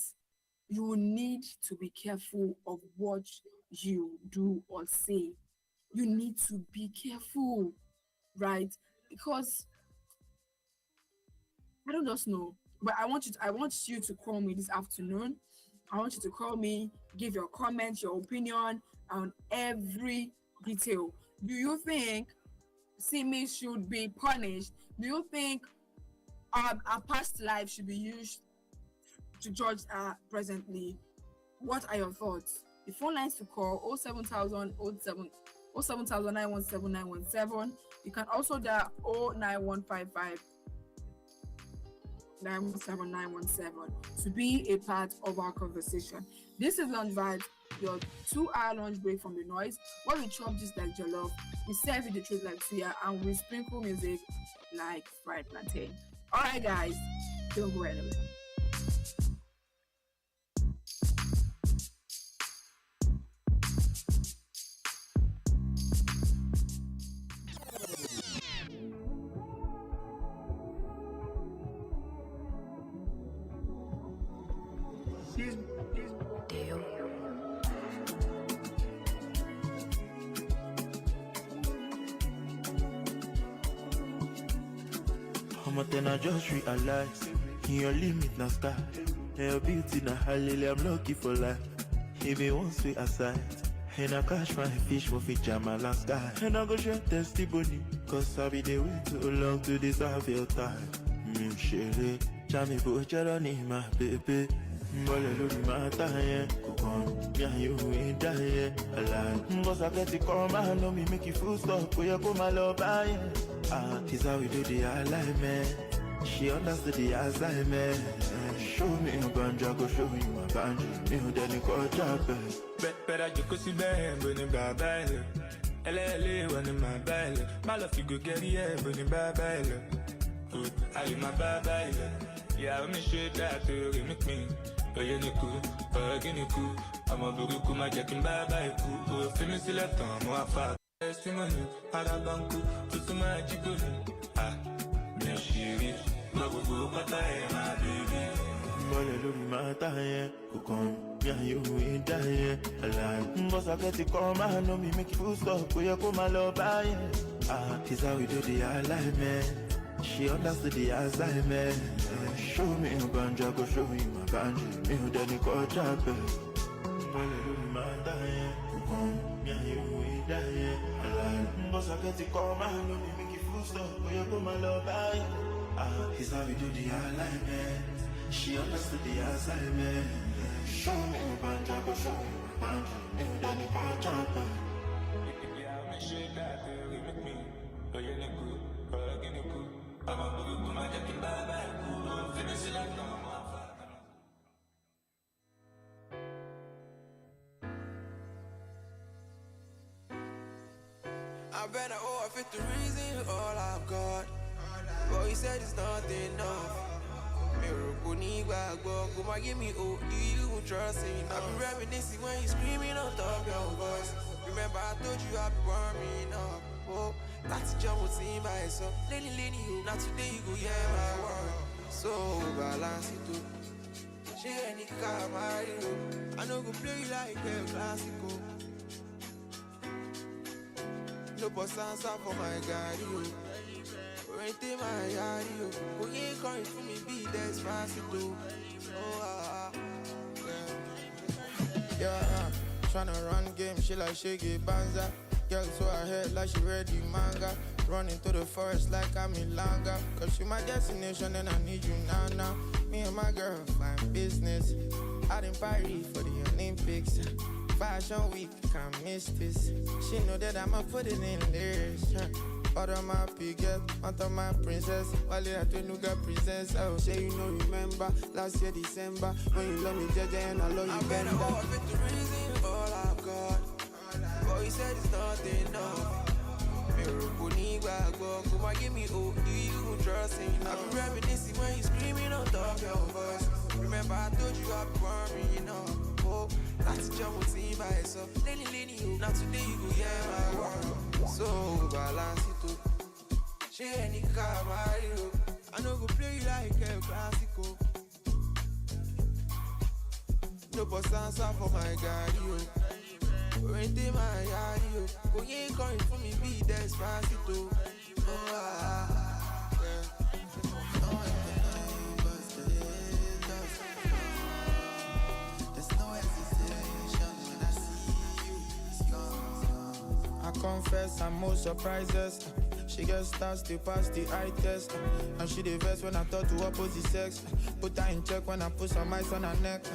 You need to be careful of what you do or say. You need to be careful, right? Because I don't just know, but I want you to call me this afternoon. I want you to call me, give your comments, your opinion on every detail. Do you think Simi should be punished? Do you think our past life should be used to judge presently? What are your thoughts? The phone lines to call 07000 917 917. You can also dial 09155 917 917 to be a part of our conversation. This is Lunch Vibes, your 2-hour lunch break from the noise, where we chop just like jollof, we serve you the truth like suya, and we sprinkle music like fried plantain. All right, guys, don't go anywhere. Then I just realized your limit now sky. Your beauty na halili, I'm lucky for life. If you want sweet aside, and I catch my fish for fit jam my last guy. And I go share testimony, cause I be the way too long to deserve your time. Chérie, jamais pour chaloni my baby. Mbole lori mataye, kukon, ya you ain't die. Alive, cause I get it come, I know me make you full stop, for you come my love, is how we do the alignment. She understood the assignment. Show me a banjo, go show you my banjo. Me who then you call job. Better you could see them, but in Babel. LLA, when in my belly. My love, you go get here, but in Babel. Good, I am my Babel. Yeah, I'm sure that to make me. But you're cool, but you're cool. I'm a boogie, come and check in Babel. Finish the letter, more fast. Testimony, Arabanku, to my jiggle. Ah, me chérie, ma go pata my baby. Mbole lori mataye, kukon, ya you ain't die. Alive, cause I get it come, I know me make you full stop, for you come my love, is how we do the alignment. She understood the assignment. Show me a banjo, go show you my banjo. Me who then you call job. Mbole lori mataye, kukon, ya you ain't die. Cause I get it come, I know me make you full stop, but you put my love is how we do the alignment. She understood the assignment. Show me a banjo, go show you my banjo. Me who then you call job. Yeah, I'm sure that you make me. But you're cool, but you're cool. I'm a boogie, come and check in Babel. Finish it like no more. I better off it the reason all I've got. But he said it's not enough. Miracle need go give me do you trust me? I be reminiscing when you screaming on top of your voice. Remember I told you I be warming up. Oh, that's a job with seeing by yourself. Lenny, you not today you go hear my word. So balance it too. She ain't car Mario. I know go play like a classical. No possess for my guy, you. Rent my yard, you. Who ain't coming for me, be despacito. Oh, yeah. Tryna run game, she like Shaggy Banza. Girl so ahead like she ready manga. Running through the forest like I'm in Langa. Cause you my destination and I need you now. Me and my girl find business. Out in Paris for the Olympics. Fashion week, can't miss this. She know that I'ma put it in lyrics. Order my pigget, onto my princess. While you have to look at princess. Oh, say you know, remember last year December when you love me, JJ, and I love you. I better off it the reason all I've got. But he said it's not enough. Come on, give me O, do you trust me? I be reminiscing when you screaming on top of your voice. Remember I told you I'll be worrying, oh, that's a job with me by yourself. Lenny, oh, now today you go hear my word. So balance it up. She any car, Mario. I know go play you like a classical. No boss answer for my guy, yo. When they my yard, yo. Go you ain't coming for me, be despacito. I confess I'm most surprises. She gets stars to pass the eye test. And she the verse when I thought to opposite sex. Put her in check when I put some ice on her neck.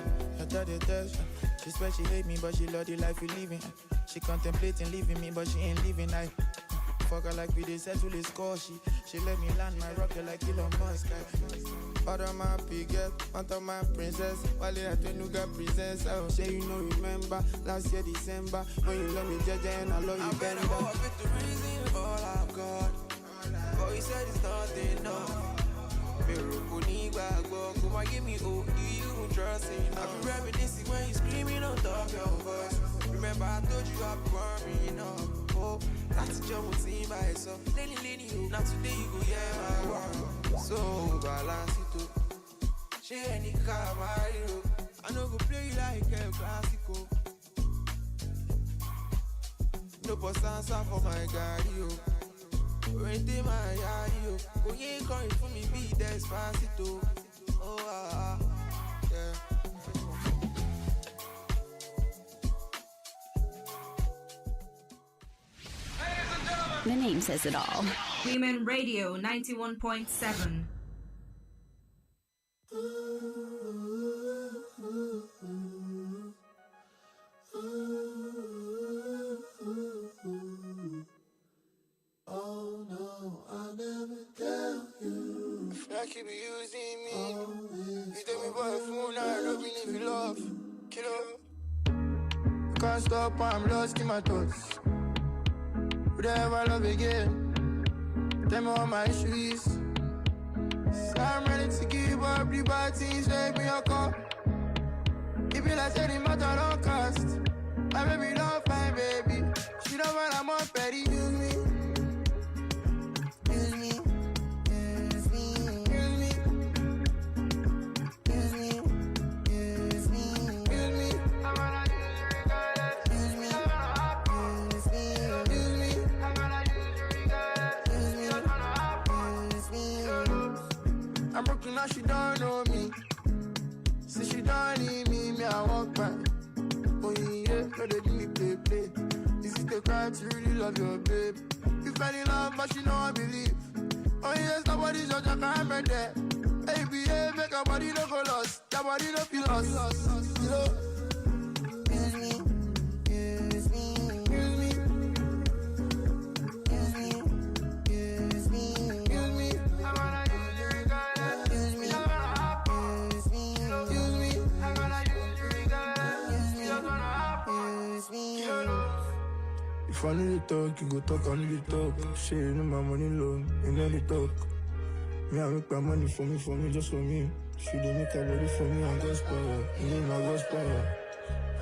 I tell the test. She swear she hate me, but she love the life we living. She contemplating leaving me, but she ain't leaving. I fuck her like we did settle the score. She let me land my rocket like Elon Musk. Out of my pigget, out of my princess. While I don't know got presents. I will say you know remember last year December when you love me Jaja and I love you better. I bet the reason for all I've got. But he said it's not enough. Come on, give me O, do you trust me? I be reminiscing when you screaming on top of your voice. Remember I told you I'll be worrying, oh, that's a job with me by yourself. Lenny, oh, now today you go hear my word. So balance it up. She any car, Mario. I know go play you like a classical. No boss answer for my guy, yo. When they my yard, yo. Go you ain't coming for me, be despacito. Oh, yeah. The name says it all. Women Radio 91.7. Oh no, I'll never tell you. Like you be using me. You take me for a fool, now I don't believe you love. Kilo. Can't stop, I'm lost in my thoughts. Would I ever love again? Tell me what my issue is. So I'm ready to give up the bad things, make me a call. If you like any matter, don't cost. My baby don't find baby. She don't want I'm on petty. Use me. Now she don't know me. See she don't need me, I walk back. Oh yeah, no they do me play. Is it the crime to really love your babe? You fell in love, but she know I believe. Oh yes, nobody's judge, I can't make that. Baby, yeah, make her body no go lost. Your body no feel lost. You know. If I need to talk, you go talk, I need to talk. Shit, you know my money low, you know the talk. Me, I make my money for me, just for me. She don't make her body for me, I'm God's power. You know my God's power.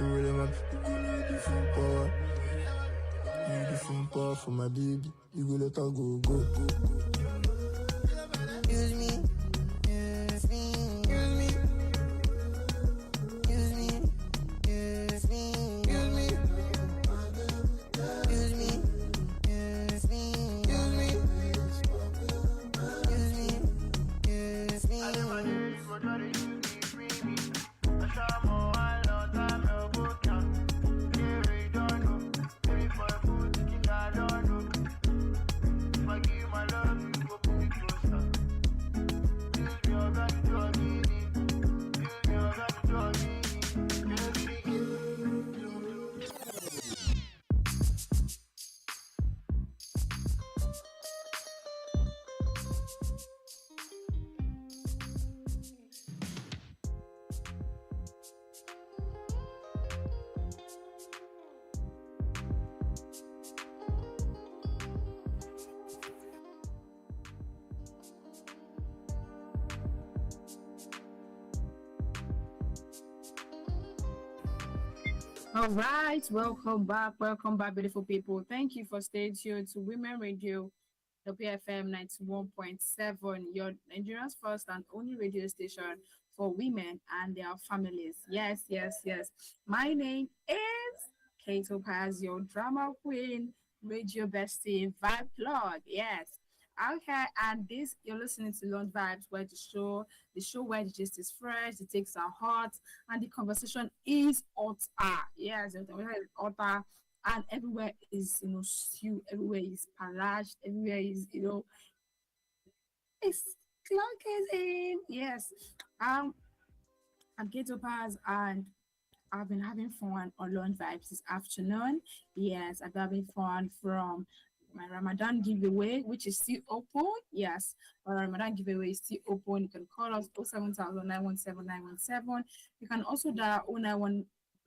You really my people, you know different power. You different power for my baby. You go let her go. Use me. All right, welcome back, beautiful people. Thank you for staying tuned to Women Radio, WFM 91.7, your Nigeria's first and only radio station for women and their families. Yes, yes, yes. My name is Kato Paz, your drama queen, radio bestie, vibe plug. Yes. Okay, and this you're listening to Launch Vibes, where the show where the gist is fresh, the takes are hot, and the conversation is hotter. Yes, the conversation is hotter, and everywhere is stew, everywhere is paraged, everywhere is it's clunking. Yes, um, I'm Kato Paz, and I've been having fun on Launch Vibes this afternoon. Yes, I've been having fun from my Ramadan giveaway, which is still open. Yes, our Ramadan giveaway is still open. You can call us 070917917. You can also dial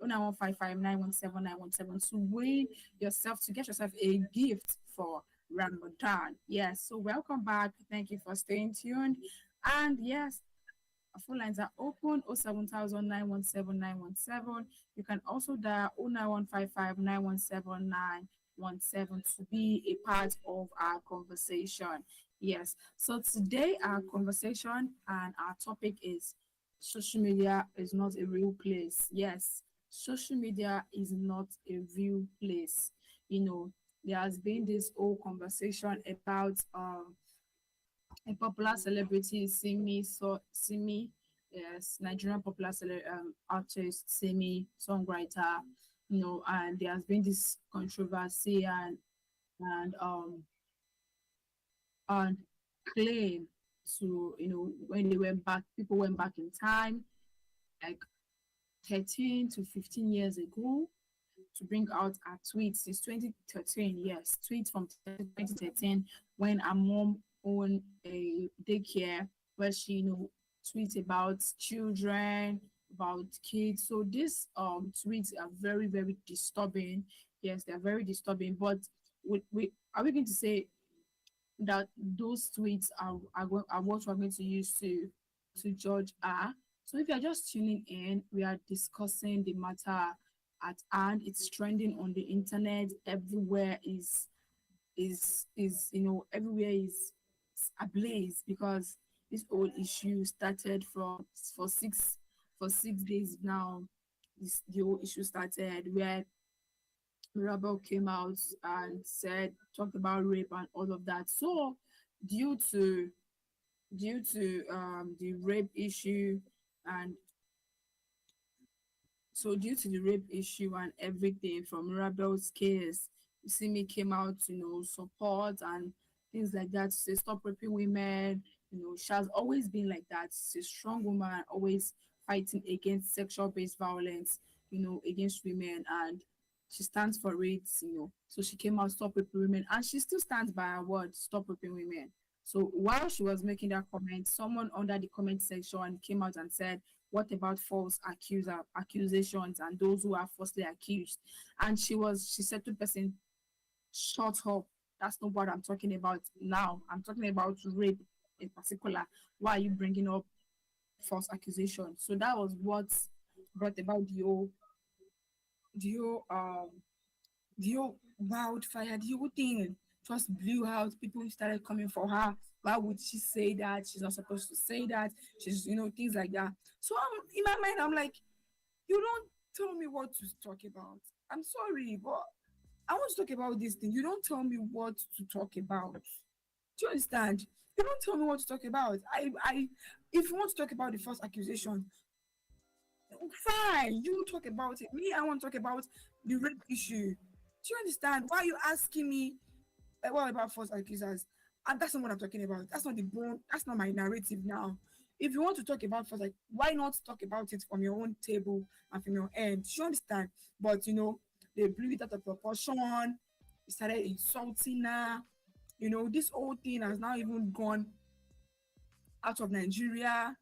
09155917917 to win yourself, to get yourself a gift for Ramadan. Yes, so welcome back. Thank you for staying tuned. And yes, our phone lines are open 070917917. You can also dial 09155917917 to be a part of our conversation. Yes. So today our conversation and our topic is social media is not a real place. Yes, social media is not a real place. There has been this whole conversation about a popular celebrity, Simi, yes, Nigerian popular artist, Simi, songwriter, and there has been this controversy and and claim to, when people went back in time, like 13 to 15 years ago, to bring out our tweets. It's 2013, yes, tweets from 2013, when our mom owned a daycare where she, tweets about children, about kids. So these tweets are very, very disturbing. Yes, they're very disturbing. But are we going to say that those tweets are what we're going to use to judge her? So if you're just tuning in, we are discussing the matter at hand. It's trending on the internet. Everywhere is everywhere is ablaze, because this whole issue started for 6 days now. The whole issue started where Mirabel came out and talked about rape and all of that. So due to the rape issue and everything from Mirabel's case, you see me came out, support and things like that, to say stop raping women. She has always been like that. She's a strong woman, always fighting against sexual-based violence, against women, and she stands for it, So she came out, stop raping women, and she still stands by her word, stop raping women. So while she was making that comment, someone under the comment section came out and said, what about false accusations and those who are falsely accused? And she said to the person, shut up. That's not what I'm talking about now. I'm talking about rape in particular. Why are you bringing up false accusations? So that was what brought about the whole wildfire, the whole thing just blew out. People started coming for her. Why would she say that? She's not supposed to say that. She's, things like that. So in my mind, I'm like, you don't tell me what to talk about. I'm sorry, but I want to talk about this thing. You don't tell me what to talk about. Do you understand? You don't tell me what to talk about. If you want to talk about the false accusation, fine, you talk about it. Me, I want to talk about the rape issue. Do you understand? Why are you asking me what about false accusers? And that's not what I'm talking about. That's not that's not my narrative now. If you want to talk about false, why not talk about it from your own table and from your end? Do you understand? But they blew it out of proportion. They started insulting her. This whole thing has now even gone out of Nigeria.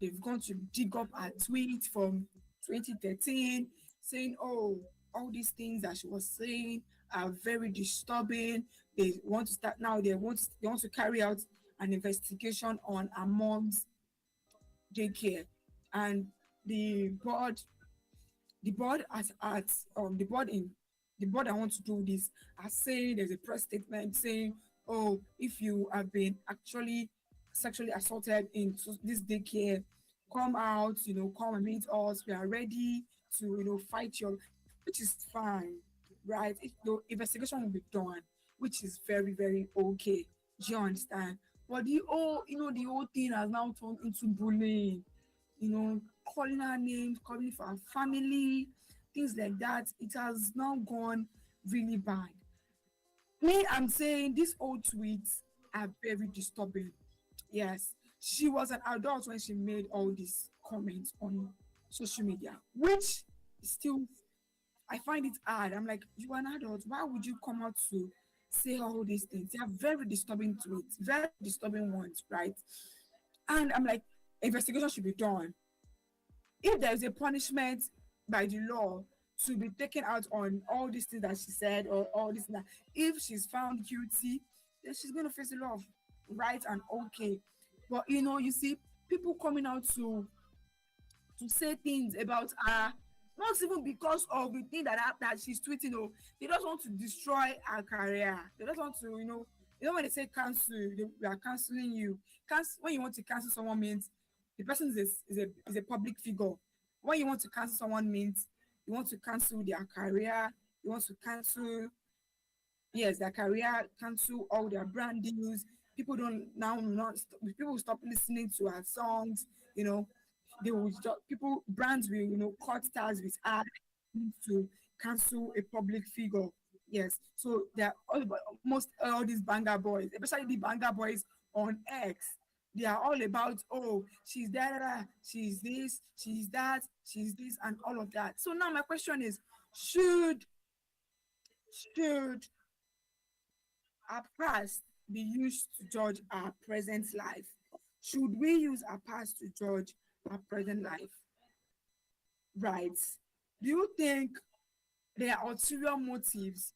They've gone to dig up her tweet from 2013 saying, oh, all these things that she was saying are very disturbing. They want to start now. They want to carry out an investigation on her mom's daycare, and the board the board the board I want to do this are saying there's a press statement saying, oh, if you have been actually sexually assaulted in this daycare, come out, come and meet us. We are ready to, fight your, which is fine, right? If the investigation will be done, which is very, very okay. Do you understand? But the whole thing has now turned into bullying, calling our names, calling for our family, things like that. It has now gone really bad. Me, I'm saying these old tweets are very disturbing. Yes, she was an adult when she made all these comments on social media, which still, I find it hard. I'm like, you are an adult. Why would you come out to say all these things? They are very disturbing tweets, very disturbing ones, right? And I'm like, investigation should be done. If there is a punishment by the law to be taken out on all these things that she said or all this and that, if she's found guilty, then she's going to face a lot of right and okay. But you see people coming out to say things about her, not even because of the thing that she's tweeting. They just want to destroy her career. They just want to, when they say cancel, they are canceling you. When you want to cancel someone means the person is a public figure. When you want to cancel someone means you want to cancel their career, you want to cancel, yes, their career, cancel all their brand deals. People people stop listening to our songs, they will stop, brands will, cut ties with ads to cancel a public figure. Yes, so they're almost all these banger boys, especially the banger boys on X. They are all about, oh, she's that, she's this, she's that, she's this, and all of that. So now my question is, should our past be used to judge our present life? Should we use our past to judge our present life? Right. Do you think there are ulterior motives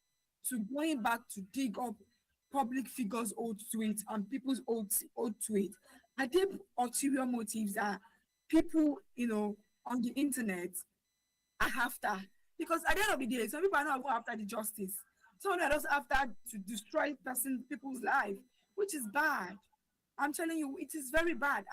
to going back to dig up public figures' old tweets and people's old tweets? Are there ulterior motives that people, on the internet are after? Because at the end of the day, some people are not going after the justice. Some are just after to destroy people's life, which is bad. I'm telling you, it is very bad.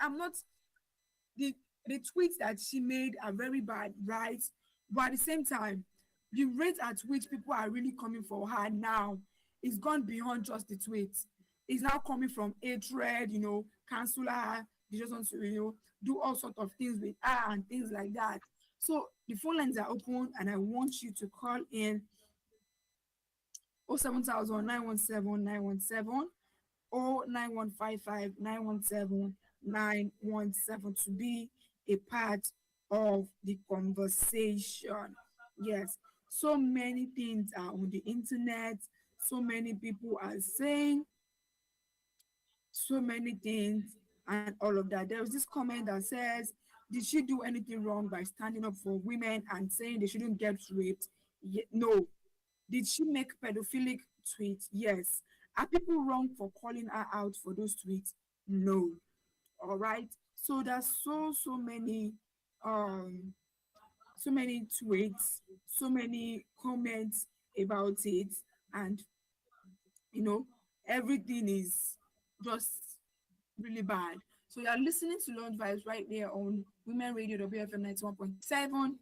The tweets that she made are very bad, right? But at the same time, the rate at which people are really coming for her now is gone beyond just the tweets. It's now coming from hatred, cancel her. They just want to, do all sorts of things with her and things like that. So the phone lines are open, and I want you to call in 07000 917 917 or 9155 917 917 to be a part of the conversation. Yes, so many things are on the internet. So many people are saying so many things and all of that. There was this comment that says, did she do anything wrong by standing up for women and saying they shouldn't get raped? No. Did she make pedophilic tweets? Yes. Are people wrong for calling her out for those tweets? No. All right. So there's so many tweets, so many comments about it, and everything is just really bad. So you're listening to Launch Vibes right there on Women Radio WFM 91.7,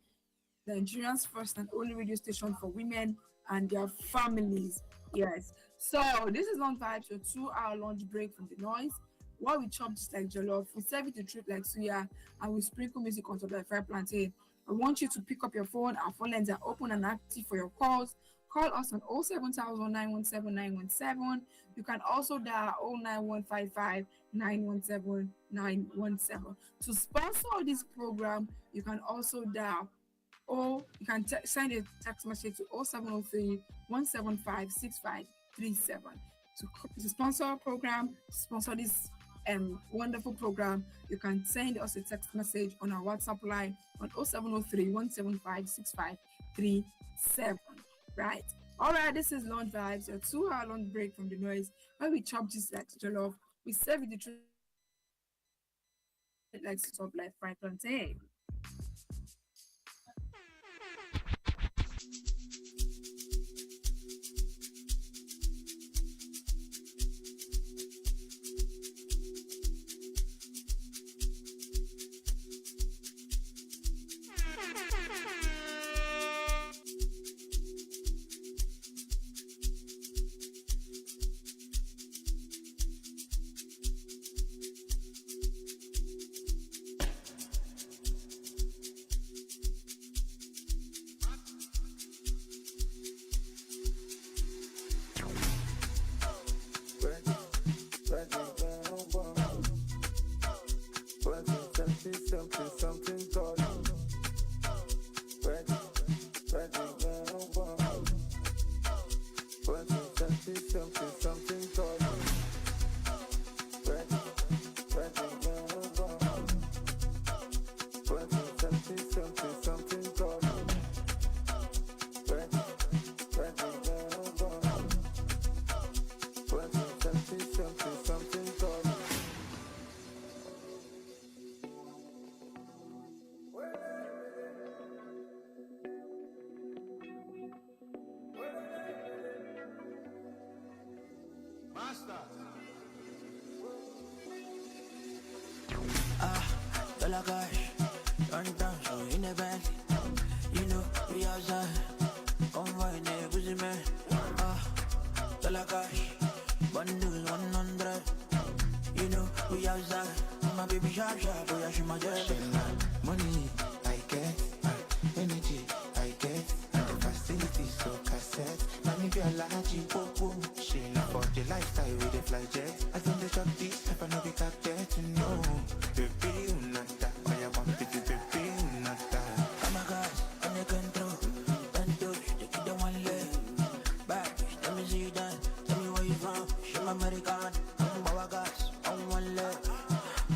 Nigeria's first and only radio station for women and their families. Yes. So this is Launch Vibes, your 2-hour lunch break from the noise. While we chop just like jollof, we serve it to trip like suya, and we sprinkle music on top like fried plantain. I want you to pick up your phone. Our phone lines are open and active for your calls. Call us on 07000 917 917. You can also dial 09155 917 917. To sponsor this program, you can also dial, or you can send a text message to 0703 175 6537. To sponsor our program, sponsor this wonderful program, you can send us a text message on our WhatsApp line on 0703 175 6537. Right. All right, this is Launch Vibes, a 2-hour long break from the noise where we chop just like jollof. We serve it the truth like stop like fried plantain. something, something God. Ready, something, something God. Ready, something, something God. Ready, something, something God. Dollar cash, run down, so in a Bentley. You know, we outside. Convoy in a busy man. Dollar cash, bundles 100. You know, we outside. My baby sharp, sharp, boy, I shoot my jet. Money, I get. Energy, I get. And the facilities, so cassette. Now me feel like you, boom. She not for the lifestyle with the fly jet. I don't shop this, if I know we got that to know. Baby, unata, why I want to baby, unata. Oh my gosh, I'm the control. Don't do, you keep the one leg. Back, let me see you done. Tell me where you from. Show my American. I'm Bawa gas, on one leg.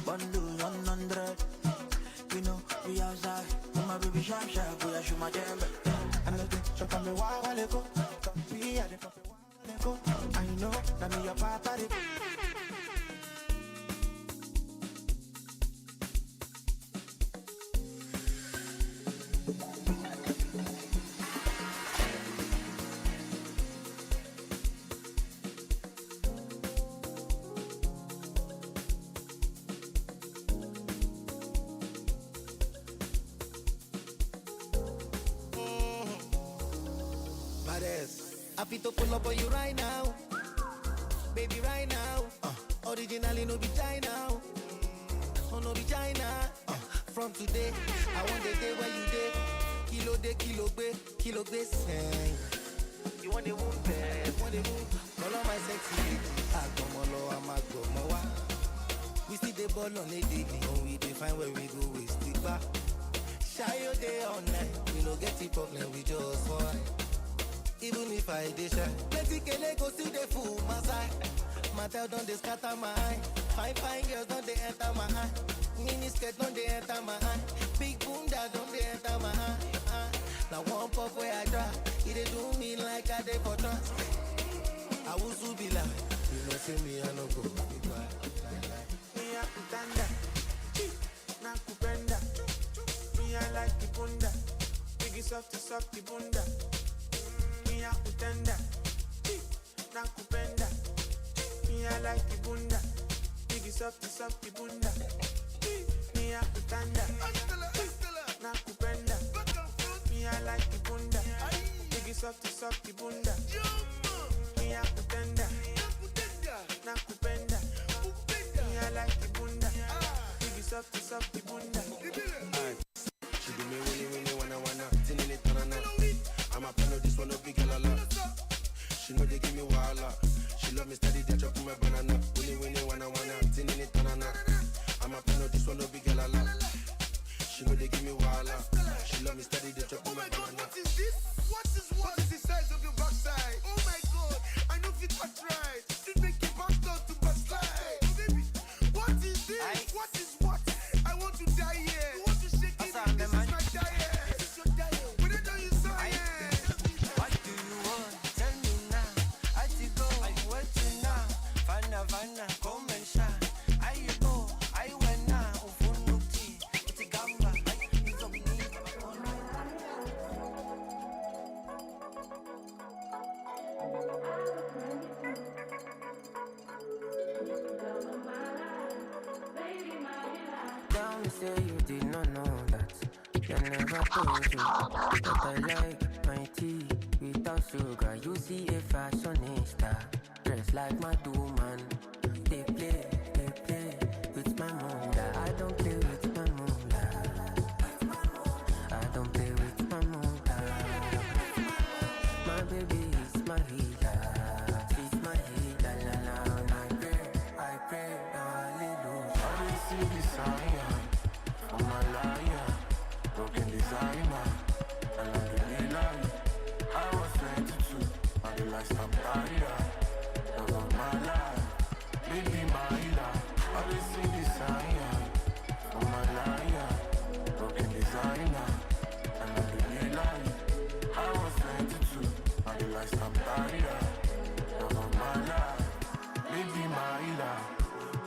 Bundle 100. You know, we outside. My baby sharp, sharp, boy, I shoot my jam. And I think, shop on me, why I go. Be at the pop, go. I know, that me your papa. Happy to pull up on you right now, baby, right now. Originally no be China, oh no be China. From today, I want the day where you day, kilo day, sing. You want the wound, babe? Want the wound? Call on my sexy lady. Agomolo, I'm Agomowa. We see the ball on a daily, and we define where we go. We stick back. Shy your day all night. We no get the problem, we just fight. Even if I dey shy, plenty kele go still dey fool my side. Matel don dey scatter my eye. Fine girls don dey enter my eye. Mini skirt don dey enter my eye. Big bunda don dey enter my eye. Now one pop where I try, it dey do me like I dey for trance. I will soon be like, you know say me I no go be quiet. Me a kutanda, na kupenda. Me I like the bunda, biggie softy bunda. Me a kutanda, na kupenda. Me I like the bunda, biggie softy bunda. Me a kutanda, na kupenda. Me I like the bunda, biggie softy bunda. Me a kutanda, na kupenda. Me I like the bunda, biggie softy bunda. She do me winnie wanna tinning it on. I'm a fan of this one, no big girl a lot. She know they give me wahala. She love me steady, they chop my banana. Winnie wanna tinning it on. I'm a fan of this one, no big girl a lot. She know they give me wahala. She love me steady, they chop my banana. What is this? What is the size of your backside? Oh my God, I know fit what right. Did make your back down to backslide. Oh baby, what is this? What is what? I want to die here. You want to shake it? This is my diet. This is your diet. When I know you saw it. What do you want? Tell me now. I to go. I went to now. Vanna, come and shine. I go. I went now. Ufunuki. It's a gamba. It's a me. Tell me, say you did not know that. I never told you that I like my tea without sugar. You see a fashionista, dress like my man. They play with my munda. I don't play with my munda. I don't play with my munda. My baby is my healer. She's my healer. I pray, hallelujah. I see the sign. like somebody love of my life. Baby, my love.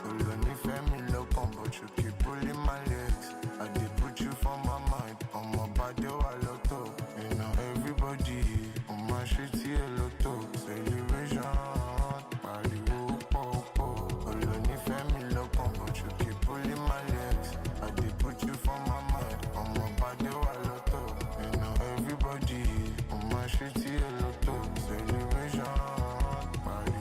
Only family look on, but you keep pulling my legs. I did put you from my mind. On my body, I look up. You know everybody on my shit here look up. Celebration, party, only family look on, but you keep pulling my legs. I did put you from my mind. On my body, I look up. You know everybody on my shit here look up. Celebration, party,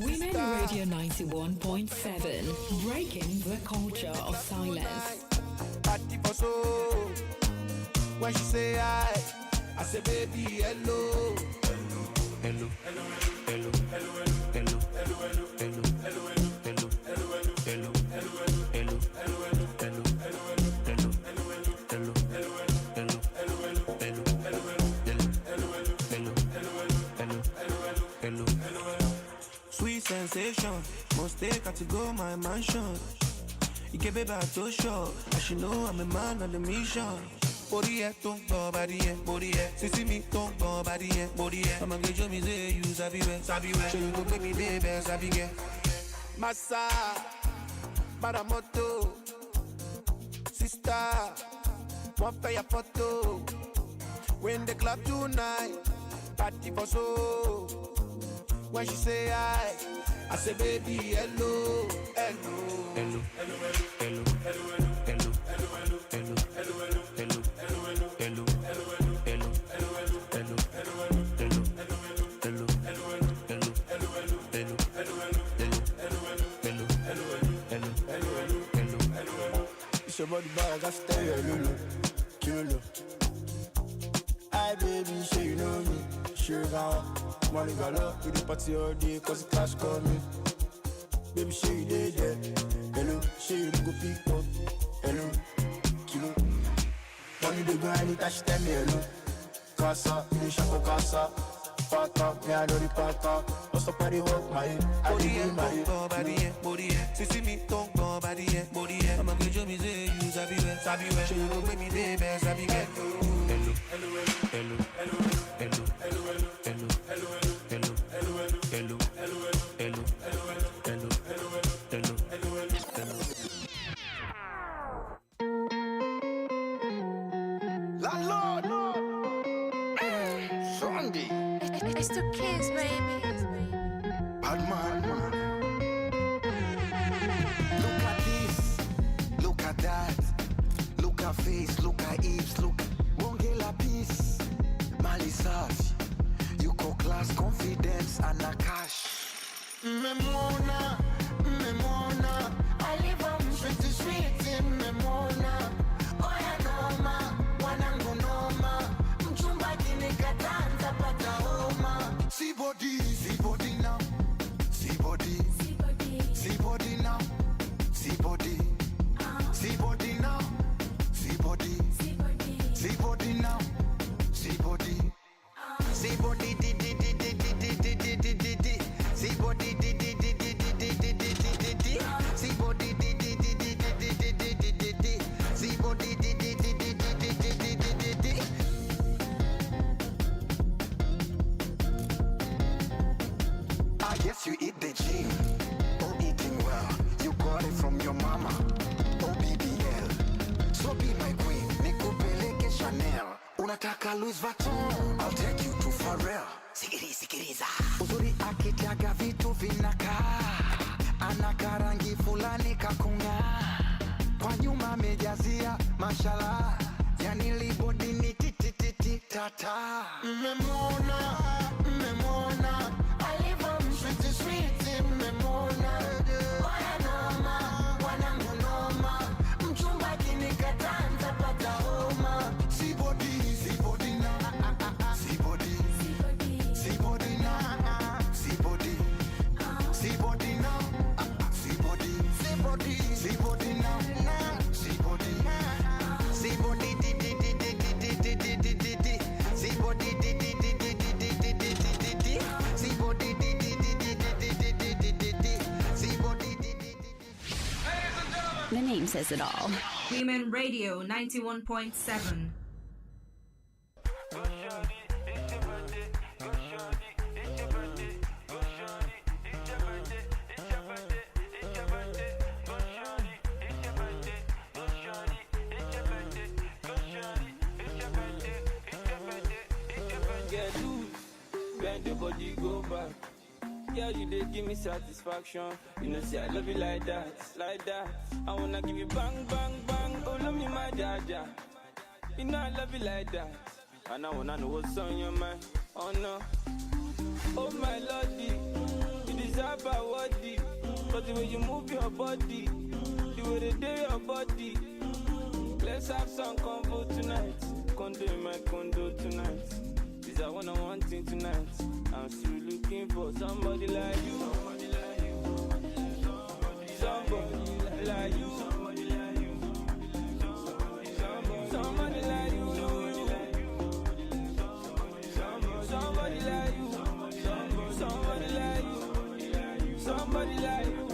Women Radio 91.7, breaking the culture of silence. Party for so. When she say I say baby hello. Hello. Hello. Hello. Hello. Hello. Hello. Hello. Hello. Hello. Hello. Hello. Sweet sensation, must take her to go my mansion. You get baby so short, I should know I'm a man on the mission. Body don't go body body see me don't go body body. I'ma get you me say you sabi well. Show you go make me baby sabi get. Massa, Maramoto, sister, one for your photo. When the club tonight, party for so. When she say I say baby hello, hello, hello, hello, hello, hello, hello, hello, hello, hello, hello, it's your body bag, I stay hello, hello. Hi baby, sure you know me, sure now. Money gala, we the party all day, cause the cash coming. Baby, sure you there, hello, sure you go pick up, hello, kilo. Money the grind, it touch them, hello. Casa, you shop for casa. Pata, me I know the pata. Don't stop at the walk, my head. I did my head. Body, see me don't go body, body. I'ma get you me say you sabi well. Sure you go make me day best, sabi get. Hello, hello, hello, hello, hello, hello, hello, hello, hello, hello, hello, hello, hello, hello, Landlord, Sunday. It's the kids, baby. Bad man. Look at this, look at that. Look at face, look at hips, look. Mongela peace, Malisage. You call class, confidence, and a cash. Memona. I live on sweet in Memona. Oya noma, wanangu noma. Mchumba kinikatanza pata homa. See body now. See body now. See body. See body now. See body. See body now. See body. See body di. See body di. See body di. See body di. I guess you eat the gym. Oh, eating well. You got it from your mama. Oh, BBL. So be my queen. Nikupeleke Chanel. Unataka Louis Vuitton. I'll take you to Pharrell. Sikiriza. Uzuri akitaka vitu vinakaa. Anaka rangi fulani kakunga. Kwa nyuma mejazia mashallah. Yani libodi ni titi. tata. Memona, memona. I live on sweet, sweet, memona. Wananoma, wananoma. Mchumba kinikatanza pata homa. See body na, see body na, see body na, see body na, see body na, see body na, see body, see body di di di di di di di di di di di, see body di di di di di di di di di di di, see body di di di di di di di di di di, see body di di di. The name says it all. Women Radio 91.7. Get loose, bend your body, go back. Girl, you did give me satisfaction. You know, say I love you like that, like that. I wanna give you bang, bang, bang. Oh, love me, my dada. You know I love you like that. And I wanna know what's on your mind. Oh no, oh my lordy, you deserve a worthy. But the way you move your body, the way they do your body. Let's have some convo tonight. Condo in my condo tonight. Is I wanna one thing tonight. I'm still looking for somebody like you. Somebody like you. Somebody like you. Somebody like you. Somebody like you. Somebody like you. Somebody like you. Somebody like you.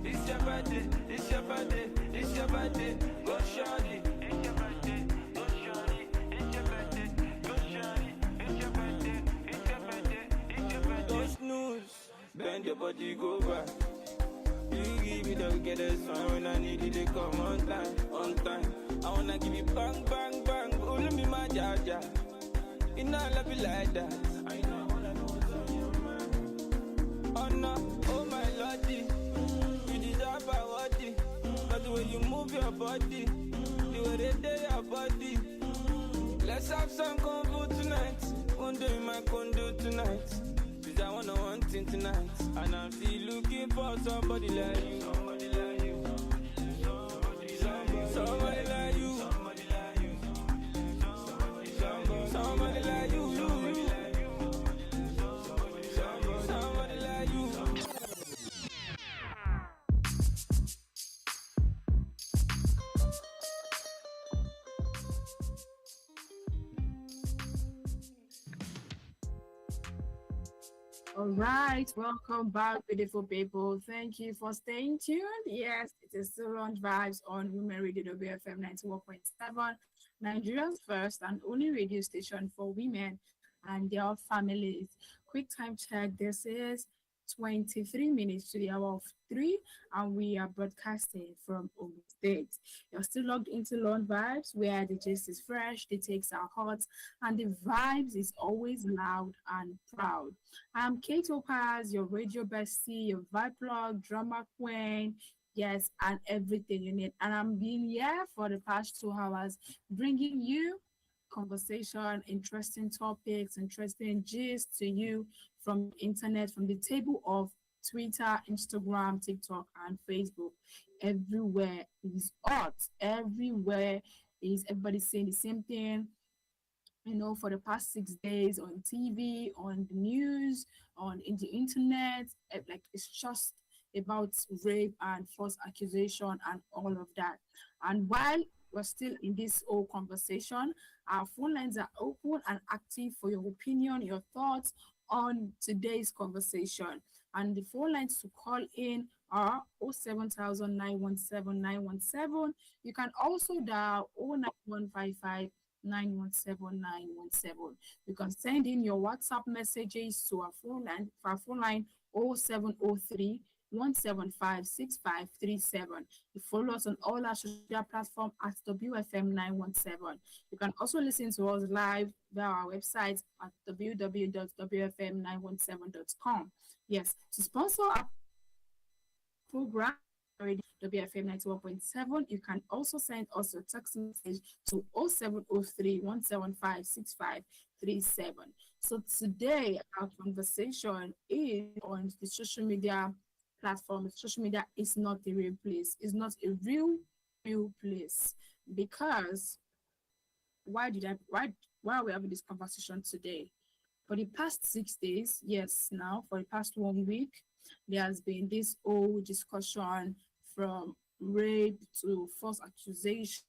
It's your birthday. It's your birthday. It's your birthday. Go shorty. It's your birthday. Go shorty. It's your birthday. Go shorty. It's your birthday. It's your birthday. It's your birthday. Don't snooze. Bend your body, go back. You give me the getters fine when I need it. They come on time, on time. I wanna give you bang, bang, bang. Oh, let me my jaja. You know I love you like that. I know I wanna know what's on your mind. Oh no, oh my lordy. You deserve a worthy. But the way you move your body, the way they do your body. Let's have some convo tonight. Condo in my condo tonight. Cause I wanna one thing tonight. And I'm still looking for somebody like you. Somebody like you. Somebody like you. Somebody like you. Somebody like you. Somebody like you. All right, welcome back, beautiful people. Thank you for staying tuned. Yes, it is still Launch Vibes on Women Radio WFM 91.7, Nigeria's first and only radio station for women and their families. Quick time check. This is 23 minutes to the hour of 3, and we are broadcasting from Ogun State. You're still logged into Launch Vibes, where the gist is fresh, the takes are hot, and the vibes is always loud and proud. I'm Kate Opaz, your radio bestie, your vibe plug, drama queen, yes, and everything you need. And I'm being here for the past 2 hours, bringing you conversation, interesting topics, interesting gist to you from the internet, from the table of Twitter, Instagram, TikTok, and Facebook. Everywhere is hot. Everywhere is everybody saying the same thing. You know, for the past 6 days on TV, on the news, in the internet, like it's just about rape and false accusation and all of that. And while we're still in this whole conversation, our phone lines are open and active for your opinion, your thoughts on today's conversation. And the phone lines to call in are 07000 917 917. You can also dial 09155 917 917. You can send in your WhatsApp messages to our phone line 0703 175 6537. You follow us on all our social platforms at WFM 917. You can also listen to us live via our website at www.wfm917.com. Yes, to sponsor our program, Radio WFM 91.7. You can also send us a text message to 0703 175 6537. So today our conversation is on the social media platform. Social media is not a real place. It's not a real place. Because why are we having this conversation today? For the past 6 days, yes, now for the past 1 week, there has been this whole discussion from rape to false accusation,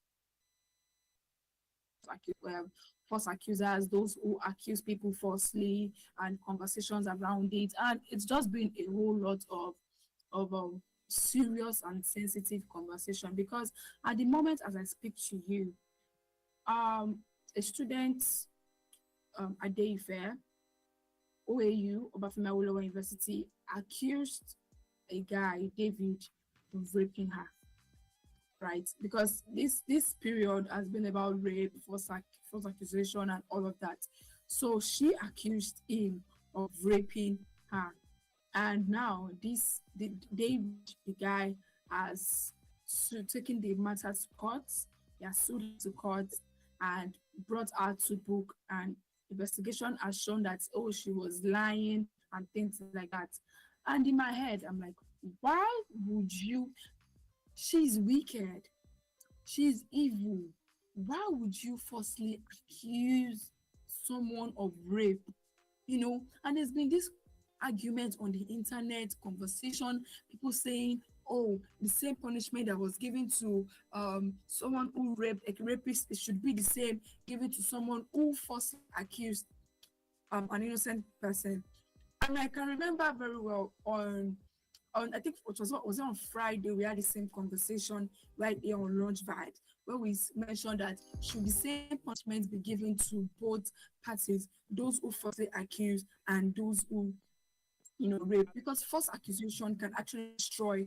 false accusers, those who accuse people falsely, and conversations around it. And it's just been a whole lot of serious and sensitive conversation, because at the moment as I speak to you, a student at Dayfair, OAU, Obafemi Awolowo University, accused a guy, David, of raping her. Right? Because this period has been about rape, false accusation, and all of that. So she accused him of raping her. And now David, the guy, has taken the matter to court. He has sued to court and brought her to book, and investigation has shown that she was lying and things like that. And in my head, I'm like, why would you? She's wicked. She's evil. Why would you falsely accuse someone of rape? And there's been this argument on the internet, conversation, people saying, the same punishment that was given to someone who raped a rapist, it should be the same given to someone who falsely accused an innocent person. And I can remember very well on I think it was on Friday, we had the same conversation right here on Launch Vibes, where we mentioned that should the same punishment be given to both parties, those who falsely accuse and those who rape, because false accusation can actually destroy.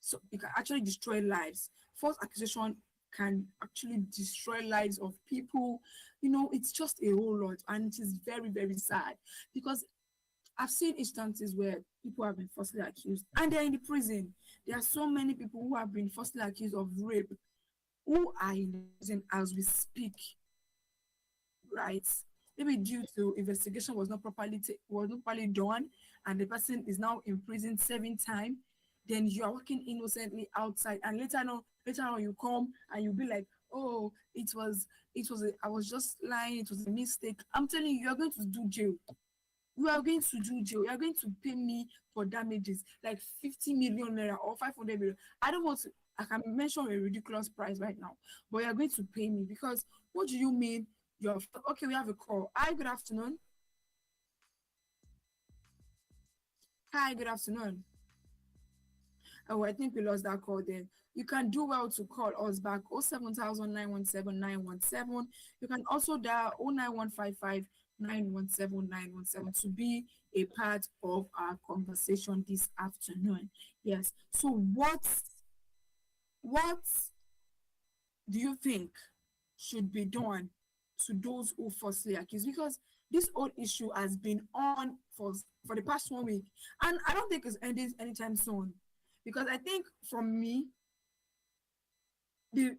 So it can actually destroy lives. False accusation can actually destroy lives of people. It's just a whole lot, and it is very, very sad, because I've seen instances where people have been falsely accused and they're in the prison. There are so many people who have been falsely accused of rape who are in prison as we speak, right? Maybe due to investigation was not properly done, and the person is now in prison serving time. Then you are working innocently outside, and later on you come and you'll be like, I was just lying, it was a mistake. I'm telling you, you're going to do jail. You are going to do jail. You are going to pay me for damages, like 50 million naira or 500 million. I can mention a ridiculous price right now, but you are going to pay me, because what do you mean? Okay, we have a call. Hi, good afternoon. Hi, good afternoon. Oh, I think we lost that call then. You can do well to call us back 07917 You can also dial 09155 to be a part of our conversation this afternoon. Yes. So what do you think should be done to those who falsely accuse? Because this whole issue has been on for the past 1 week, and I don't think it's ending anytime soon. Because I think, from me, the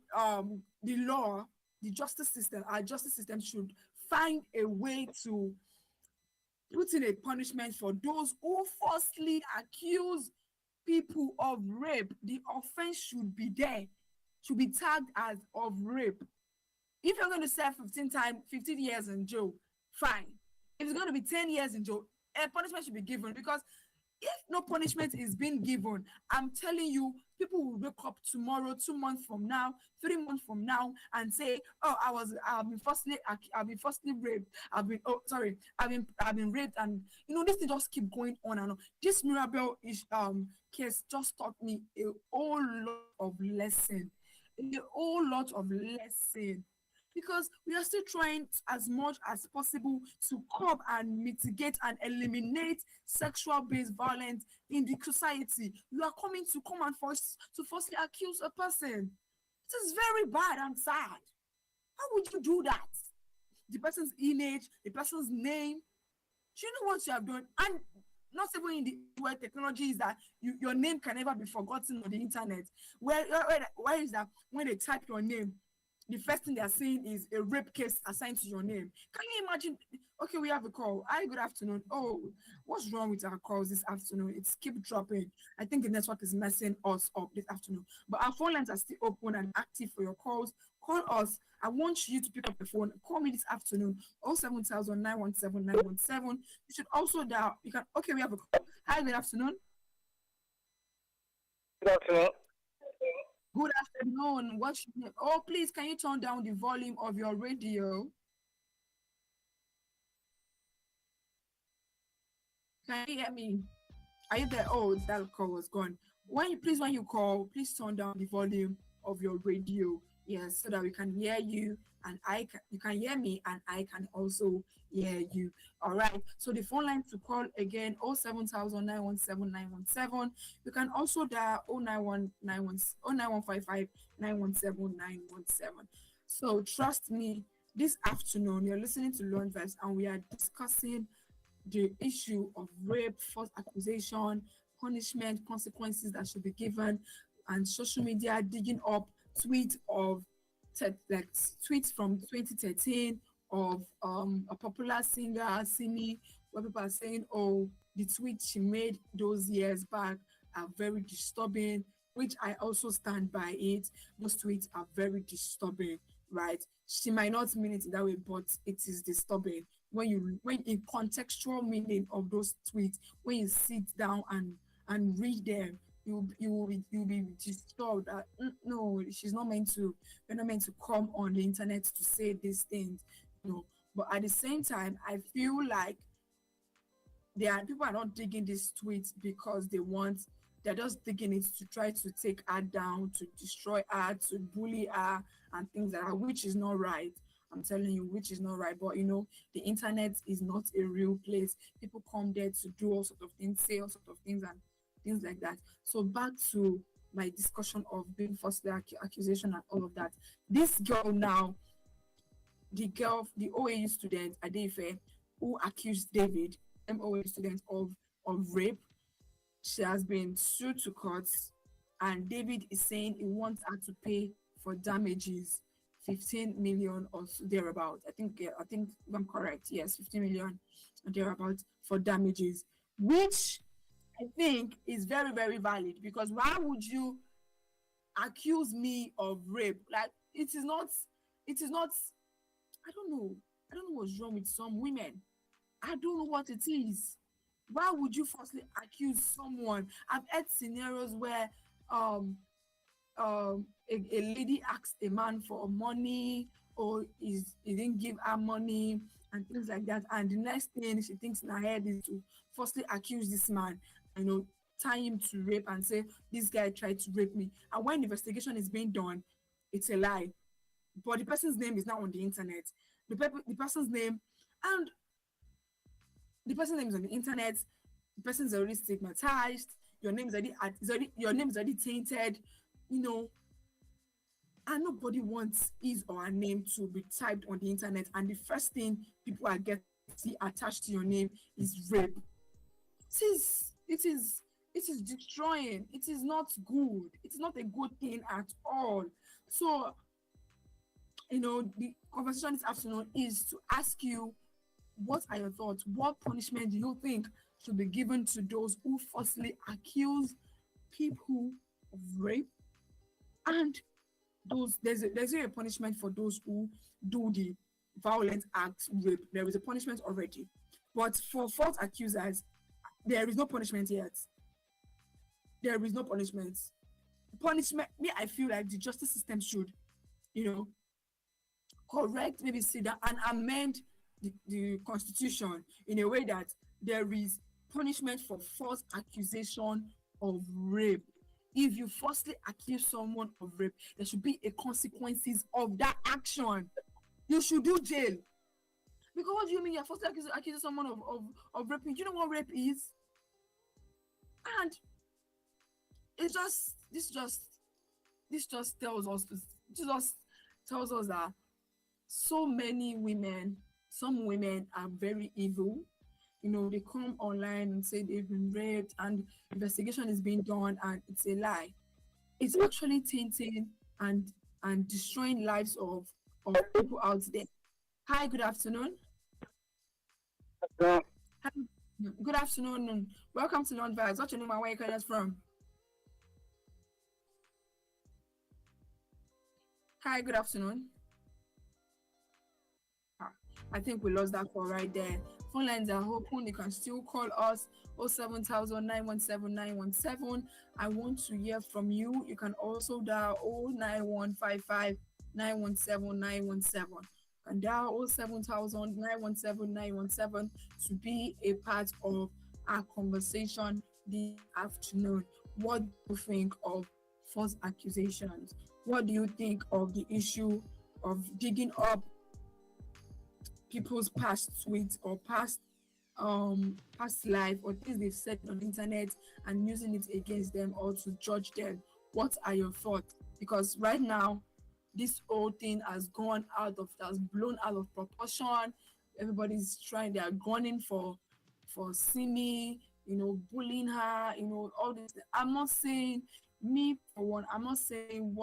law, the justice system, our justice system should find a way to put in a punishment for those who falsely accuse people of rape. The offense should be there, should be tagged as of rape. If you're going to serve 15 years in jail, fine. If it's going to be 10 years in jail, a punishment should be given, because if no punishment is being given, I'm telling you, people will wake up tomorrow, 2 months from now, 3 months from now, and say, I've been falsely raped. I've been raped, and this thing just keep going on and on. This Mirabel case just taught me a whole lot of lesson. Because we are still trying as much as possible to curb and mitigate and eliminate sexual-based violence in the society. You are coming to falsely accuse a person. It is very bad and sad. How would you do that? The person's image, the person's name. Do you know what you have done? And not even in the where technology is that your name can never be forgotten on the internet. Where is that when they type your name, the first thing they're saying is a rape case assigned to your name. Can you imagine? Okay, we have a call. Hi, good afternoon. Oh, what's wrong with our calls this afternoon? It's keep dropping. I think the network is messing us up this afternoon. But our phone lines are still open and active for your calls. Call us. I want you to pick up the phone. Call me this afternoon. 07000 917 917. You should also dial. You can. Okay, we have a call. Hi, good afternoon. Good afternoon. Good afternoon. What's your name? Oh, please, can you turn down the volume of your radio? Can you hear me? Are you there? Oh, that call was gone. When you call, please turn down the volume of your radio. Yes, so that we can hear you and you can hear me and I can also hear you. All right. So the phone line to call again 07000 917 917. You can also dial 09155 917 917. So trust me, this afternoon you're listening to Lone Vibes and we are discussing the issue of rape, false accusation, punishment, consequences that should be given, and social media digging up tweets from 2013 of a popular singer, Simi, where people are saying, oh, the tweets she made those years back are very disturbing, which I also stand by it. Those tweets are very disturbing, right? She might not mean it that way, but it is disturbing. When in contextual meaning of those tweets, when you sit down and read them, you'll be disturbed that no, she's not meant to. You're not meant to come on the internet to say these things, But at the same time, I feel like people are not digging these tweets because they're just digging it to try to take her down, to destroy her, to bully her, and things like that, which is not right. I'm telling you, which is not right. But the internet is not a real place. People come there to do all sorts of things, say all sorts of things, and things like that. So back to my discussion of being falsely accusation and all of that. This girl now, the OAU student Adefe, who accused David, MOAU student, of rape, she has been sued to court, and David is saying he wants her to pay for damages, 15 million or thereabout. I think if I'm correct. Yes, 15 million or thereabout for damages, which I think is very, very valid, because why would you accuse me of rape? Like, it is not, I don't know what's wrong with some women. I don't know what it is. Why would you falsely accuse someone? I've had scenarios where a lady asked a man for money, or he didn't give her money and things like that, and the next thing she thinks in her head is to falsely accuse this man, tie him to rape and say this guy tried to rape me. And when the investigation is being done, it's a lie, but the person's name is now on the internet. The person's name is on the internet. The person's already stigmatized. Your name is already tainted, and nobody wants his or her name to be typed on the internet. And the first thing people are getting attached to your name is rape. It is destroying. It is not good. It's not a good thing at all. So, the conversation this afternoon is to ask you, what are your thoughts? What punishment do you think should be given to those who falsely accuse people of rape? And there's a punishment for those who do the violent act, rape. There is a punishment already. But for false accusers, there is no punishment yet. There is no punishment. I feel like the justice system should, correct, maybe sit down and amend the constitution in a way that there is punishment for false accusation of rape. If you falsely accuse someone of rape, there should be a consequences of that action. You should do jail. Because what do you mean you're falsely accusing someone of raping? Do you know what rape is? And this just tells us that so many women, some women are very evil. they come online and say they've been raped and investigation is being done and it's a lie. It's actually tainting and destroying lives of people out there. Hi, good afternoon. Hi, good afternoon. Welcome to London Vibes. What's your name and where you calling us from? Hi, good afternoon. I think we lost that call right there. Phone lines are open. You can still call us 07000 917 917. I want to hear from you. You can also dial 09155 917 917 and dial 07000 917 917 to be a part of our conversation this afternoon. What do you think of false accusations? What do you think of the issue of digging up people's past tweets or past life or things they've said on the internet and using it against them or to judge them? What are your thoughts? Because right now this whole thing has blown out of proportion. Everybody's they're gunning for Simi, bullying her, all this. I'm not saying me for one, I'm not saying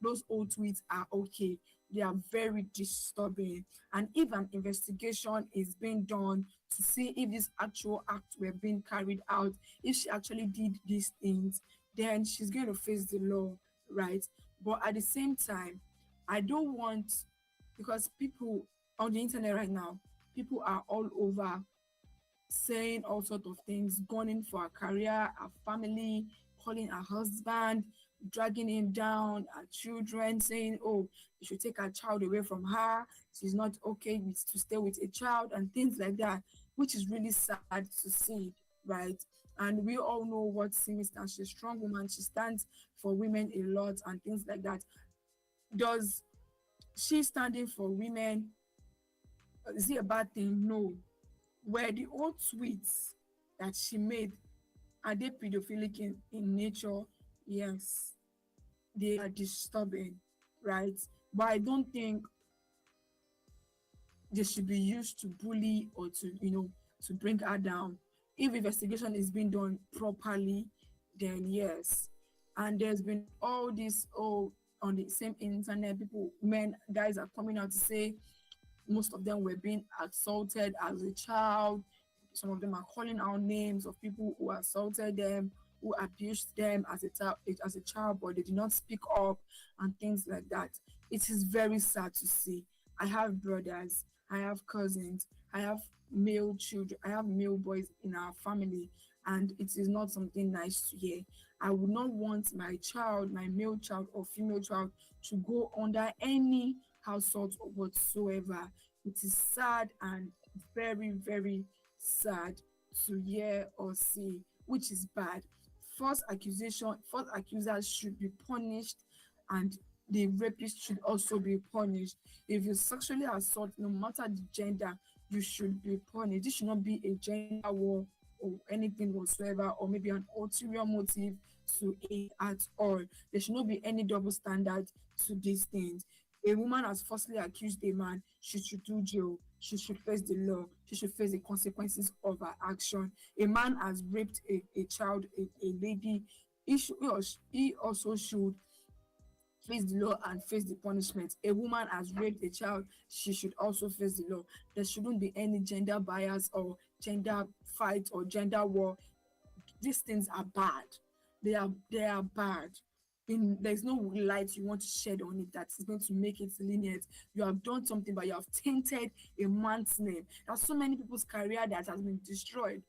those old tweets are okay. They are very disturbing. And if an investigation is being done to see if these actual acts were being carried out, if she actually did these things, then she's going to face the law, right? But at the same time, I don't want, because people on the internet right now, people are all over saying all sorts of things, gunning for her career, her family, calling her husband, dragging him down, her children, saying, oh, you should take her child away from her. She's not okay to stay with a child and things like that, which is really sad to see, right? And we all know what Simi stands. She's a strong woman. She stands for women a lot and things like that. Does she standing for women, is it a bad thing? No. Were the old tweets that she made, are they pedophilic in nature? Yes. They are disturbing, right? But I don't think they should be used to bully or to bring her down. If investigation is being done properly, then yes. And there's been all this on the same internet, guys are coming out to say most of them were being assaulted as a child. Some of them are calling out names of people who assaulted them, who abused them as a child, but they did not speak up and things like that. It is very sad to see. I have brothers, I have cousins, I have male children, I have male boys in our family, and it is not something nice to hear. I would not want my child, my male child or female child, to go under any household whatsoever. It is sad and very, very sad to hear or see, which is bad. False accusers should be punished, and the rapist should also be punished. If you sexually assault, no matter the gender, you should be punished. This should not be a gender war or anything whatsoever, or maybe an ulterior motive to it at all. There should not be any double standard to these things. A woman has falsely accused a man, she should do jail. She should face the law. She should face the consequences of her action. A man has raped a child, a lady. He also should face the law and face the punishment. A woman has raped a child, she should also face the law. There shouldn't be any gender bias or gender fight or gender war. These things are bad. They are bad. There's no light you want to shed on it that is going to make it lenient. You have done something, but you have tainted a man's name. There's so many people's career that has been destroyed.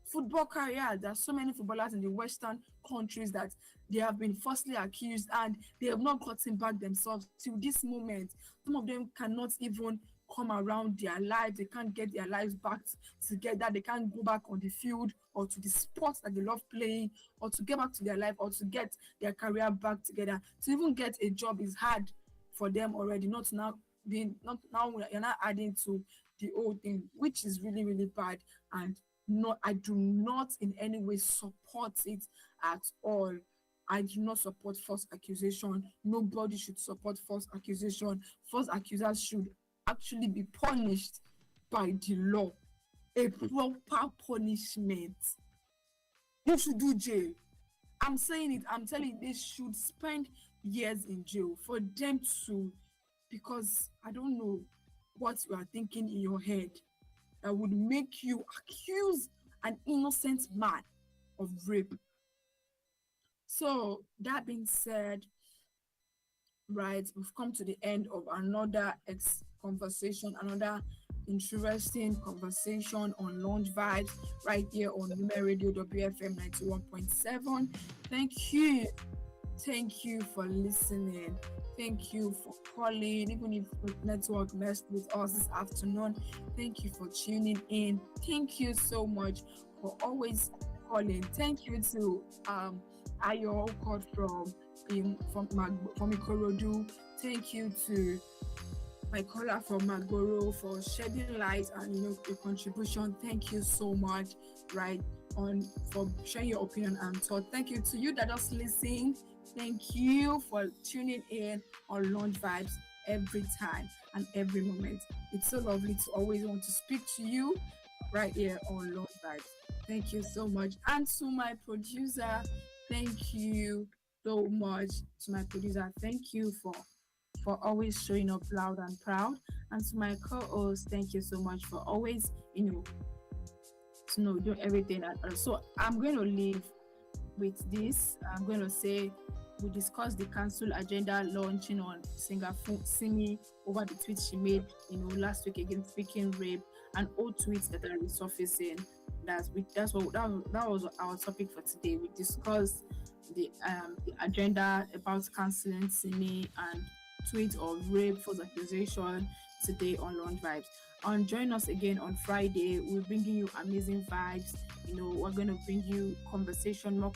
Football career, there are so many footballers in the Western countries that they have been falsely accused and they have not gotten back themselves till this moment. Some of them cannot even come around their lives. They can't get their lives back together. They can't go back on the field or to the sports that they love playing, or to get back to their life, or to get their career back together. To even get a job is hard for them already. You're not adding to the old thing, which is really, really bad. And I do not in any way support it at all. I do not support false accusation. Nobody should support false accusation. False accusers should actually be punished by the law. a proper punishment. You should do jail. I'm saying it. I'm telling you, they should spend years in jail for them to, because I don't know what you are thinking in your head that would make you accuse an innocent man of rape. So that being said, right, we've come to the end of another conversation, another interesting conversation on Lounge Vibes right here on Women Radio WFM 91.7. Thank you for listening. Thank you for calling, even if the network messed with us this afternoon. Thank you for tuning in. Thank you so much for always calling. Thank you to Ayo who called from Ikorodu. Thank you to my caller from Magboro for shedding light and your contribution. Thank you so much, right, for sharing your opinion and thought. Thank you to you that just listen. Thank you for tuning in on Lounge Vibes every time and every moment. It's so lovely to always want to speak to you right here on Lounge Vibes. Thank you so much. And to my producer, thank you so much. To my producer, thank you for always showing up loud and proud. And to my co-host, thank you so much for always, doing everything. So I'm going to leave with this. I'm going to say we discussed the council agenda launching on singer Simi over the tweets she made, last week against speaking rape, and old tweets that are resurfacing. That was our topic for today. We discussed the agenda about cancelling Simi and tweet of rape, false accusation today on Lounge Vibes. Join us again on Friday. We're bringing you amazing vibes. We're going to bring you conversation, more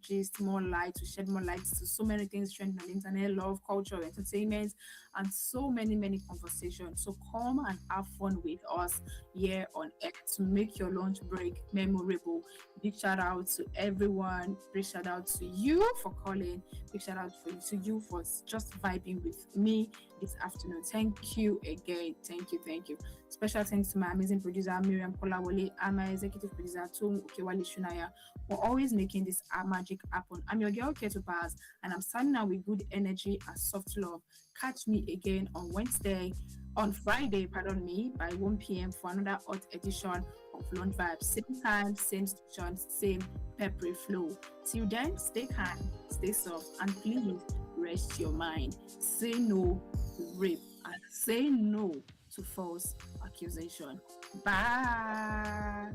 gist, more light, to shed more light to so many things trending on the internet, love, culture, entertainment, and so many, many conversations. So come and have fun with us here on X to make your lunch break memorable. Big shout out to everyone. Big shout out to you for calling. Big shout out to you for just vibing with me this afternoon. Thank you again. Thank you. Special thanks to my amazing producer Miriam Kolawole and my executive producer Tom Okewale Shunaya for always making this magic happen. I'm your girl Keto Paz, and I'm starting out with good energy and soft love. Catch me again on Friday, by 1 p.m. for another hot edition of Lounge Vibes. Same time, same station, same peppery flow. Till then, stay calm, stay soft, and please rest your mind. Say no to rape and say no to false accusation. Bye.